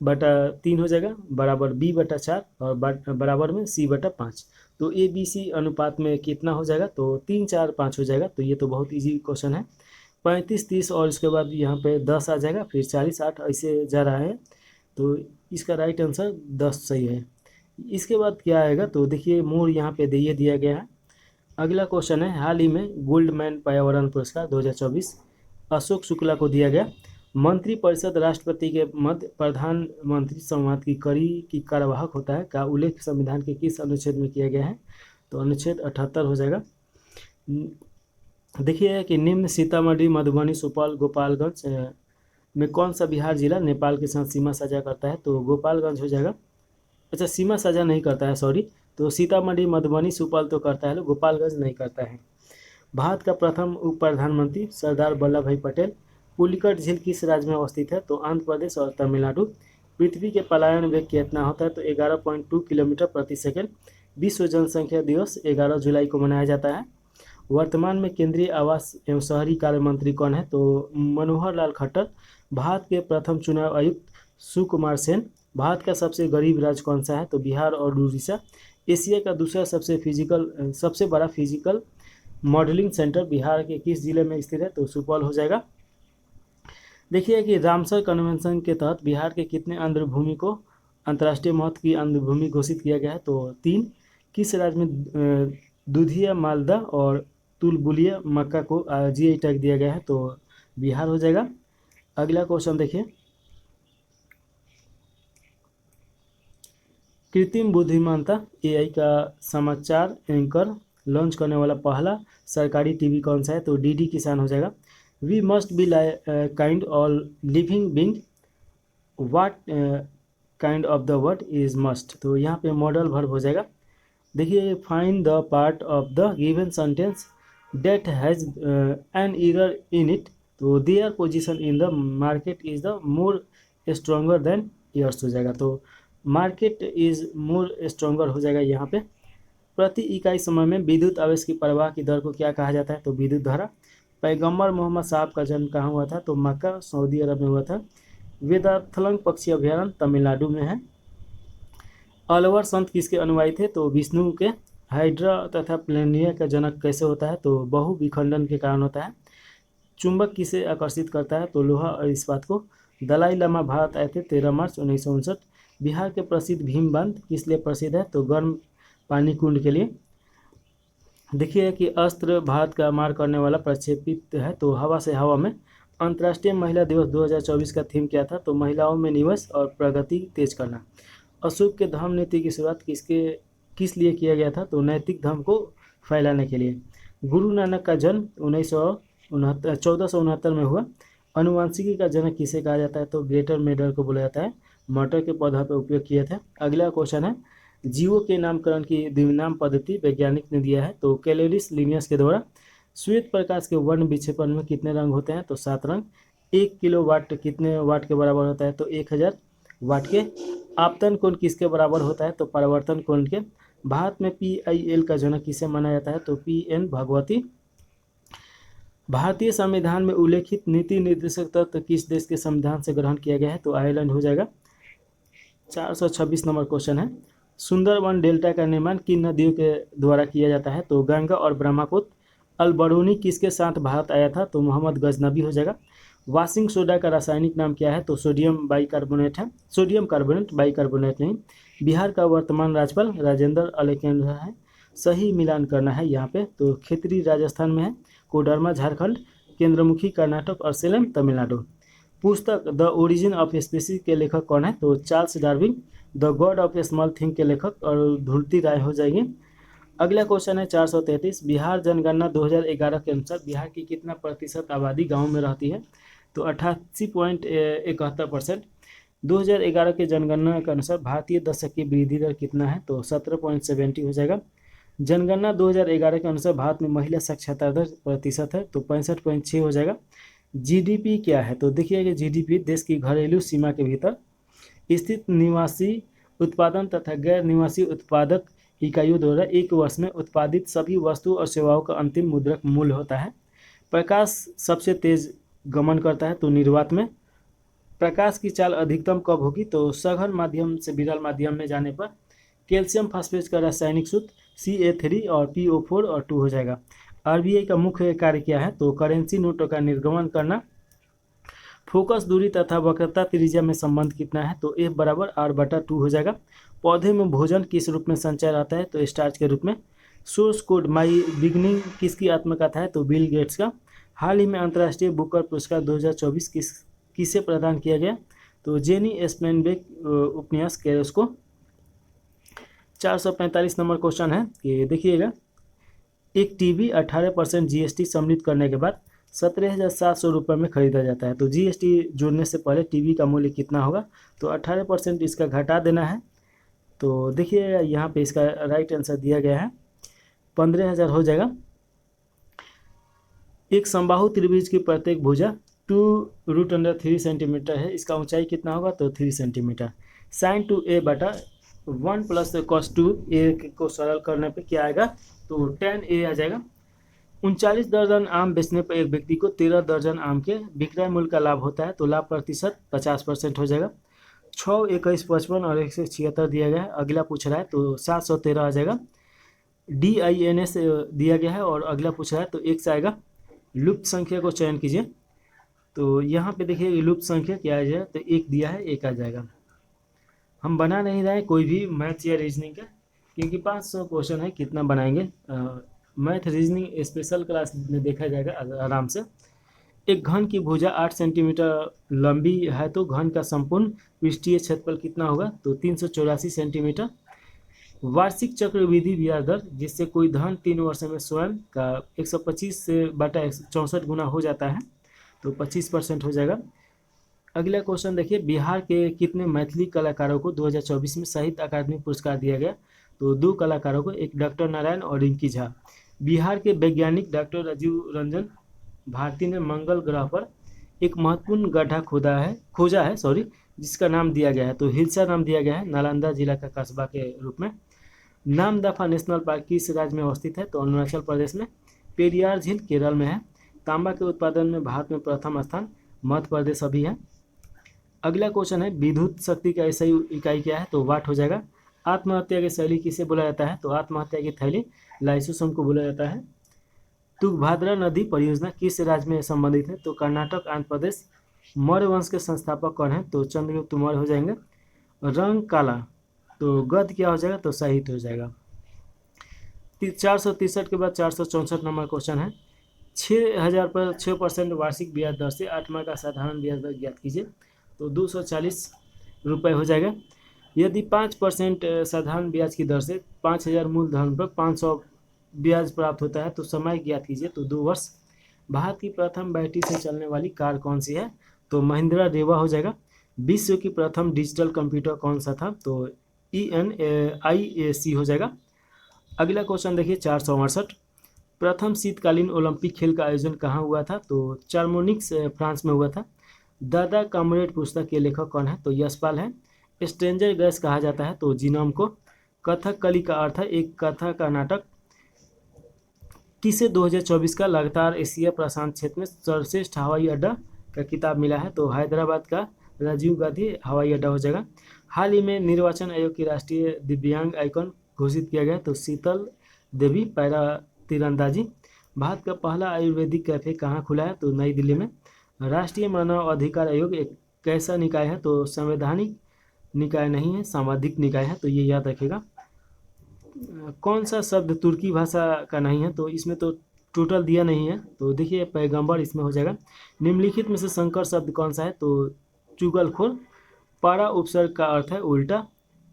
A/3 हो जाएगा बराबर B/4 और बराबर में C/5। तो ABC अनुपात में कितना हो जाएगा, तो 3, 4, 5 हो जाएगा। तो ये तो बहुत इजी क्वेश्चन है। 35, 30 और इसके बाद यहाँ पे 10 आ जाएगा, फिर 40, 8 ऐसे जा रहा है। तो इसका राइट आंसर 10 सही है। इसके बाद क्या आएगा, तो देखिए मोर यहाँ पे दिया गया है। अगला क्वेश्चन है, हाल ही में गोल्डमैन पर्यावरण पुरस्कार 2024 अशोक शुक्ला को दिया गया। मंत्रिपरिषद राष्ट्रपति के मध्य प्रधानमंत्री संवाद की कड़ी की कार्यवाहक होता है का उल्लेख संविधान के किस अनुच्छेद में किया गया है, तो अनुच्छेद 78 हो जाएगा। देखिए कि निम्न सीतामढ़ी, मधुबनी, सुपौल, गोपालगंज में कौन सा बिहार जिला नेपाल के साथ सीमा साझा करता है, तो गोपालगंज हो जाएगा। अच्छा, सीमा साझा नहीं करता है, सॉरी। तो सीतामढ़ी, मधुबनी, सुपौल तो करता है, गोपालगंज नहीं करता है। भारत का प्रथम उप प्रधानमंत्री सरदार वल्लभ भाई पटेल। पुलिकट झील किस राज्य में अवस्थित है, तो आंध्र प्रदेश और तमिलनाडु। पृथ्वी के पलायन वेग कितना होता है, तो 11.2 किलोमीटर प्रति सेकंड। विश्व जनसंख्या दिवस 11 जुलाई को मनाया जाता है। वर्तमान में केंद्रीय आवास एवं शहरी कार्य मंत्री कौन है, तो मनोहर लाल खट्टर। भारत के प्रथम चुनाव आयुक्त सुकुमार सेन। भारत का सबसे गरीब राज्य कौन सा है, तो बिहार और उड़ीसा। एशिया का दूसरा सबसे बड़ा फिजिकल मॉडलिंग सेंटर बिहार के किस जिले में स्थित है, तो सुपौल हो जाएगा। देखिए कि रामसर कन्वेंशन के तहत बिहार के कितने आंध्र भूमि को अंतर्राष्ट्रीय महत्व की आंध्र भूमि घोषित किया गया है, तो 3। किस राज्य में दुधिया, मालदा और तुलबुलिया मक्का को जीआई टैग दिया गया है, तो बिहार हो जाएगा। अगला क्वेश्चन देखिए, कृत्रिम बुद्धिमत्ता AI का समाचार एंकर लॉन्च करने वाला पहला सरकारी टीवी कौन सा है, तो DD किसान हो जाएगा। We must be kind all living being, watt kind of the word is must, तो यहाँ पे मॉडल वर्ब हो जाएगा। देखिए, find the part of the given sentence date has an error in it, तो their position in the market is the more stronger then yours हो जाएगा। तो मार्केट इज मोर स्ट्रोंगर हो जाएगा यहाँ पे। प्रति इकाई समय में विद्युत आवेश की प्रवाह की दर को क्या कहा जाता है, तो विद्युत धारा। पैगंबर मोहम्मद साहब का जन्म कहाँ हुआ था, तो मक्का सऊदी अरब में हुआ था। वेदार्थलंग पक्षी अभ्यारण्य तमिलनाडु में है। अलवर संत किसके अनुयायी थे, तो विष्णु के। हाइड्रा तथा प्लेनिया का जनक कैसे होता है, तो बहु विखंडन के कारण होता है। चुंबक किसे आकर्षित करता है, तो लोहा और इस्पात को। दलाई लामा भारत आए थे 13 मार्च 1959। बिहार के प्रसिद्ध भीम बांध किस लिए प्रसिद्ध है, तो गर्म पानी कुंड के लिए। देखिए कि अस्त्र भारत का मार करने वाला प्रक्षेपित है, तो हवा से हवा में। अंतर्राष्ट्रीय महिला दिवस 2024 का थीम क्या था, तो महिलाओं में निवेश और प्रगति तेज करना। अशोक के धर्म नीति की शुरुआत किस लिए किया गया था, तो नैतिक धर्म को फैलाने के लिए। गुरु नानक का जन्म 1469 में हुआ। अनुवांशिकी का जनक किसे कहा जाता है, तो ग्रेटर मेडर को बोला जाता है। मटर के पौधा पर उपयोग किए थे। अगला क्वेश्चन है, जीवों के नामकरण की द्विनाम पद्धति वैज्ञानिक ने दिया है, तो कैलोरिस लिनियस के द्वारा। श्वेत प्रकाश के वर्ण विक्षेपण में कितने रंग होते हैं, तो 7 रंग। 1 किलोवाट कितने वाट के बराबर होता है, तो 1000 वाट के। आपतन कोण किसके बराबर होता है, तो परावर्तन कोण के। भारत में PIL का जनक किसे माना जाता है, तो PN भगवती। भारतीय संविधान में उल्लेखित नीति निर्देशक तत्व किस देश के संविधान से ग्रहण किया गया है, तो आयरलैंड हो जाएगा। 426 नंबर क्वेश्चन है, सुंदरवन डेल्टा का निर्माण किन नदियों के द्वारा किया जाता है, तो गंगा और ब्रह्मपुत्र। अलबरूनी किसके साथ भारत आया था, तो मोहम्मद गजनबी हो जाएगा। वाशिंग सोडा का रासायनिक नाम क्या है, तो सोडियम बाइकार्बोनेट है। सोडियम कार्बोनेट, बाइकार्बोनेट नहीं। बिहार का वर्तमान राज्यपाल राजेंद्र अलेकेंद्र है। सही मिलान करना है यहाँ पे, तो खेतरी राजस्थान में है, कोडरमा झारखंड, केंद्रमुखी कर्नाटक और सेलम तमिलनाडु। पुस्तक द ओरिजिन ऑफ स्पीसीज के लेखक कौन है, तो Charles Darwin. The God of small thing के लेखक और धुलती राय हो जाएगी। अगला क्वेश्चन है 433, बिहार जनगणना 2011 के अनुसार बिहार की कितना प्रतिशत आबादी गाँव में रहती है, तो 88.71%। 2011 के जनगणना के अनुसार भारतीय दशक की वृद्धि दर कितना है, तो 17.70 हो जाएगा। जनगणना 2011 के अनुसार भारत में महिला साक्षरता दर प्रतिशत है, तो 65.6 हो जाएगा। GDP क्या है, तो देखिए कि GDP देश की घरेलू सीमा के भीतर स्थित निवासी उत्पादन तथा गैर निवासी उत्पादक इकाइयों द्वारा एक वर्ष में उत्पादित सभी वस्तु और सेवाओं का अंतिम मुद्रक मूल्य होता है। प्रकाश सबसे तेज गमन करता है, तो निर्वात में। प्रकाश की चाल अधिकतम कब होगी? तो सघन माध्यम से विरल माध्यम में जाने पर कैल्शियम फास्फेट का रासायनिक सूत्र Ca3 और PO4 और 2 हो जाएगा। आरबीआई का मुख्य कार्य क्या है? तो करेंसी नोटों का निर्गमन करना। फोकस दूरी तथा वक्रता त्रिज्या में संबंध कितना है? तो F बराबर R/2 हो जाएगा। पौधे में भोजन किस रूप में संचय रहता है? तो स्टार्च के रूप में। सोर्स कोड माई बिगनिंग किसकी आत्मकथा है? तो बिल गेट्स का। हाल ही में अंतर्राष्ट्रीय बुकर पुरस्कार 2024 किसे प्रदान किया गया? तो जेनी स्पेनबेक उपन्यास कैरोस को। 445 नंबर क्वेश्चन है कि देखिएगा, एक टीवी 18% जीएसटी सम्मिलित करने के बाद 17,700 रुपये में खरीदा जाता है। तो जीएसटी जोड़ने से पहले टीवी का मूल्य कितना होगा? तो 18% इसका घटा देना है। तो देखिए यहाँ पे इसका राइट आंसर दिया गया है 15,000 हो जाएगा। एक समबाहु त्रिभुज की प्रत्येक भुजा 2√3 सेंटीमीटर है, इसका ऊंचाई कितना होगा? तो 3 सेंटीमीटर। sin 2a बटा 1 प्लस cos 2a को सरल करने पे क्या आएगा? तो tan a आ जाएगा। 39 दर्जन आम बेचने पर एक व्यक्ति को 13 दर्जन आम के विक्रय मूल्य का लाभ होता है, तो लाभ प्रतिशत 50% हो जाएगा। 6, 21, 55 और 176 दिया गया है। अगला पूछ रहा है तो 713 आ जाएगा। DINS दिया गया है और अगला पूछ रहा है तो 1 से आएगा। लुप्त संख्या को चयन कीजिए। तो यहाँ पे देखिए लुप्त संख्या क्या आ जाएगा? तो 1 दिया है, 1 आ जाएगा। हम बना नहीं रहे कोई भी मैथ या रीजनिंग का, क्योंकि 500 क्वेश्चन है, कितना बनाएंगे। मैथ रीजनिंग स्पेशल क्लास में देखा जाएगा आराम से। एक घन की भुजा 8 सेंटीमीटर लंबी है, तो घन का संपूर्ण पृष्ठीय क्षेत्रफल कितना होगा? तो 384 सेंटीमीटर। वार्षिक चक्रवृद्धि ब्याज दर जिससे कोई धन 3 वर्ष में स्वयं का 125 से बटा 64 गुना हो जाता है, तो 25% हो जाएगा। अगला क्वेश्चन देखिए, बिहार के कितने मैथिली कलाकारों को 2024 में साहित्य अकादमी पुरस्कार दिया गया? तो 2 कलाकारों को, एक डॉक्टर नारायण और रिंकी झा। बिहार के वैज्ञानिक डॉक्टर राजीव रंजन भारती ने मंगल ग्रह पर एक महत्वपूर्ण गड्ढा खोजा है, जिसका नाम दिया गया है, तो हिल्सा नाम दिया गया है, नालंदा जिला का कस्बा के रूप में। नामदफा नेशनल पार्क किस राज्य में अवस्थित है? तो अरुणाचल प्रदेश में। पेरियार झील केरल में है। तांबा के उत्पादन में भारत में प्रथम स्थान मध्य प्रदेश अभी है। अगला क्वेश्चन है, विद्युत शक्ति का ऐसा इकाई क्या है? तो वाट हो जाएगा। आत्महत्या की शैली किसे बोला जाता है? तो आत्महत्या की थैली लाइसोसोम को बोला जाता है। तुंगभद्रा नदी परियोजना किस राज्य में संबंधित है? तो कर्नाटक, आंध्र प्रदेश। मौर्य वंश के संस्थापक कौन है? तो चंद्रगुप्त मौर्य हो जाएंगे। रंग काला, तो गद्य क्या हो जाएगा? तो साहित्य हो जाएगा। 463 के बाद 464 नंबर क्वेश्चन है, 6,000 पर 6% वार्षिक ब्याज दर से 8 माह का साधारण ब्याज दर ज्ञात कीजिए। तो 240 रुपये हो जाएगा। यदि 5% साधारण ब्याज की दर से 5,000 मूलधन पर 500 ब्याज प्राप्त होता है, तो समय ज्ञात कीजिए। तो 2 वर्ष। भारत की प्रथम बैटरी से चलने वाली कार कौन सी है? तो महिंद्रा रेवा हो जाएगा। विश्व की प्रथम डिजिटल कंप्यूटर कौन सा था? तो ENIAC हो जाएगा। अगला क्वेश्चन देखिए, 468, प्रथम शीतकालीन ओलंपिक खेल का आयोजन कहाँ हुआ था? तो चारमोनिक्स फ्रांस में हुआ था। दादा कामरेड पुस्तक के लेखक कौन है? तो यशपाल है। स्ट्रेंजर गैस कहा जाता है? तो जीनोम को। कथकली का अर्थ है एक कथा का नाटक। किसे 2024 का लगातार एशिया प्रशांत क्षेत्र में सर्वश्रेष्ठ हवाई अड्डा का किताब मिला है? तो हैदराबाद का राजीव गांधी हवाई अड्डा हो जाएगा। हाल ही में निर्वाचन आयोग की राष्ट्रीय दिव्यांग आइकॉन घोषित किया गया, तो शीतल देवी पैरा तीरंदाजी। भारत का पहला आयुर्वेदिक कैफे कहाँ खुला है? तो नई दिल्ली में। राष्ट्रीय मानव अधिकार आयोग एक कैसा निकाय है? तो संवैधानिक निकाय नहीं है, सामाजिक निकाय है, तो ये याद रखेगा। कौन सा शब्द तुर्की भाषा का नहीं है? तो इसमें तो टोटल दिया नहीं है, तो देखिए पैगंबर इसमें हो जाएगा। निम्नलिखित में से संकर शब्द कौन सा है? तो चुगलखोर। पारा उपसर्ग का अर्थ है उल्टा।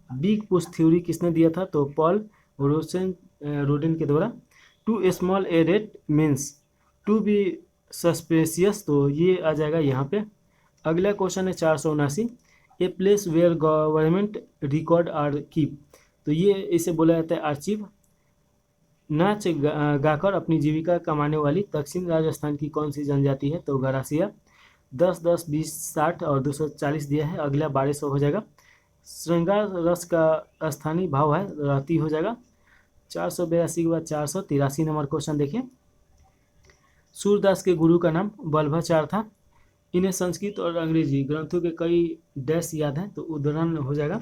बिग पुश थ्योरी किसने दिया था? तो पॉल रोडेन के द्वारा। Too small a rate means to be suspicious, तो ये आ जाएगा यहाँ पे। अगला क्वेश्चन है 479, a place where government record are keep, तो ये इसे बोला जाता है आर्चिव। नाच गाकर अपनी जीविका कमाने वाली दक्षिण राजस्थान की कौन सी जनजाति है? तो गरासिया। 10, 10, 20, 60 और 240 दिया है, अगला 1200 हो जाएगा। श्रृंगार रस का स्थानीय भाव है रति हो जाएगा। 482 के बाद 483 नंबर क्वेश्चन देखिए, सूरदास के गुरु का नाम बल्भाचार था। इन्हें संस्कृत और अंग्रेजी ग्रंथों के कई डैश याद हैं, तो उदाहरण हो जाएगा।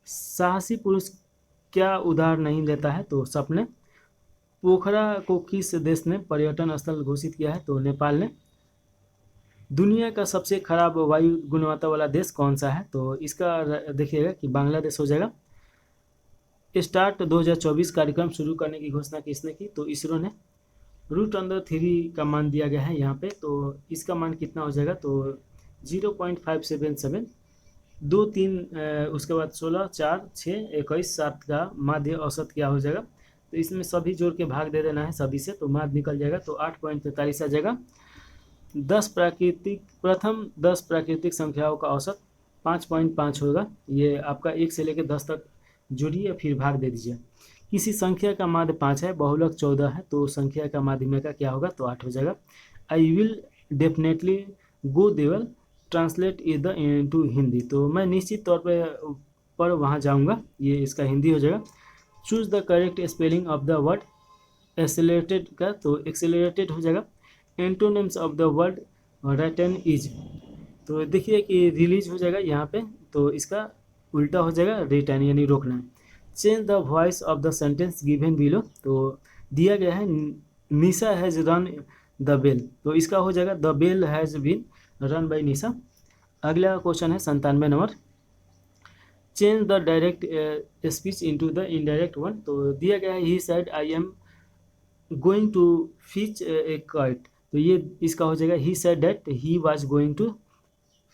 साहसी पुरुष क्या उधार नहीं लेता है, तो सपने। पोखरा को किस देश ने पर्यटन स्थल घोषित किया है, तो नेपाल ने। दुनिया का सबसे खराब वायु गुणवत्ता वाला देश कौन सा है, तो इसका देखिएगा कि बांग्लादेश हो जाएगा। स्टार्ट 2024 कार्यक्रम शुरू करने की घोषणा किसने की, तो इसरो ने। √3 का मान दिया गया है यहाँ पे, तो इसका मान कितना हो जाएगा, तो 0.577। 2 3 उसके बाद 16 4 6 21 7 का माध्य औसत क्या हो जाएगा, तो इसमें सभी जोड़ के भाग दे देना है सभी से, तो माध्य निकल जाएगा, तो 8.43 आ जाएगा। 10 प्राकृतिक संख्याओं का औसत 5.5 होगा। ये आपका 1 से लेकर 10 तक जोड़िए फिर भाग दे दीजिए। किसी संख्या का माध्य 5 है, बहुलक 14 है, तो संख्या का माध्यम का क्या होगा, तो 8 हो जाएगा। आई विल डेफिनेटली गो देवल ट्रांसलेट द इनटू हिंदी, तो मैं निश्चित तौर पर वहाँ जाऊँगा, ये इसका हिंदी हो जाएगा। Choose the correct spelling of the word accelerated का, तो एक्सेलरेटेड हो जाएगा। Antonyms of the word return is, तो देखिए कि रिलीज हो जाएगा यहाँ पे, तो इसका उल्टा हो जाएगा रिटर्न यानी रोकना। Change the voice of the sentence given below, तो दिया गया है निशा हैज़ रन द बेल, तो इसका हो जाएगा the bell has been run by निशा। अगला क्वेश्चन है 97 number. Change the direct speech into the indirect one, तो दिया गया है he said I am going to Fitch A cat, तो ये इसका हो जाएगा he said that he was going to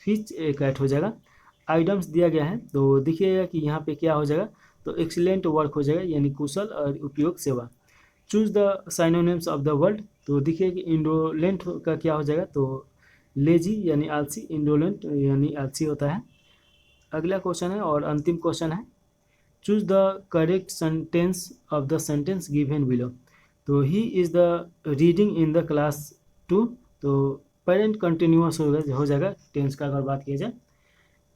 Fitch A cat हो जाएगा। आइटम्स दिया गया है, तो देखिएगा कि यहाँ पे क्या हो जाएगा, तो एक्सीलेंट वर्क हो जाएगा यानी कुशल और उपयोग सेवा। Choose the synonyms of the word, तो देखिए कि इंडोलेंट का क्या हो जाएगा, तो लेजी यानी आलसी, इंडोलेंट यानी आलसी होता है। अगला क्वेश्चन है और अंतिम क्वेश्चन है। Choose the correct sentence of the sentence given below, तो he is the reading in the class 2, तो पेरेंट कंटिन्यूअस हो जाएगा टेंस का अगर बात किया जाए।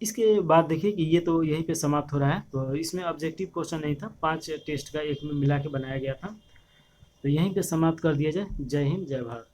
इसके बाद देखिए कि ये तो यहीं पे समाप्त हो रहा है, तो इसमें ऑब्जेक्टिव क्वेश्चन नहीं था, 5 टेस्ट का एक में मिला के बनाया गया था, तो यहीं पे समाप्त कर दिया जाए। जय हिंद, जय भारत।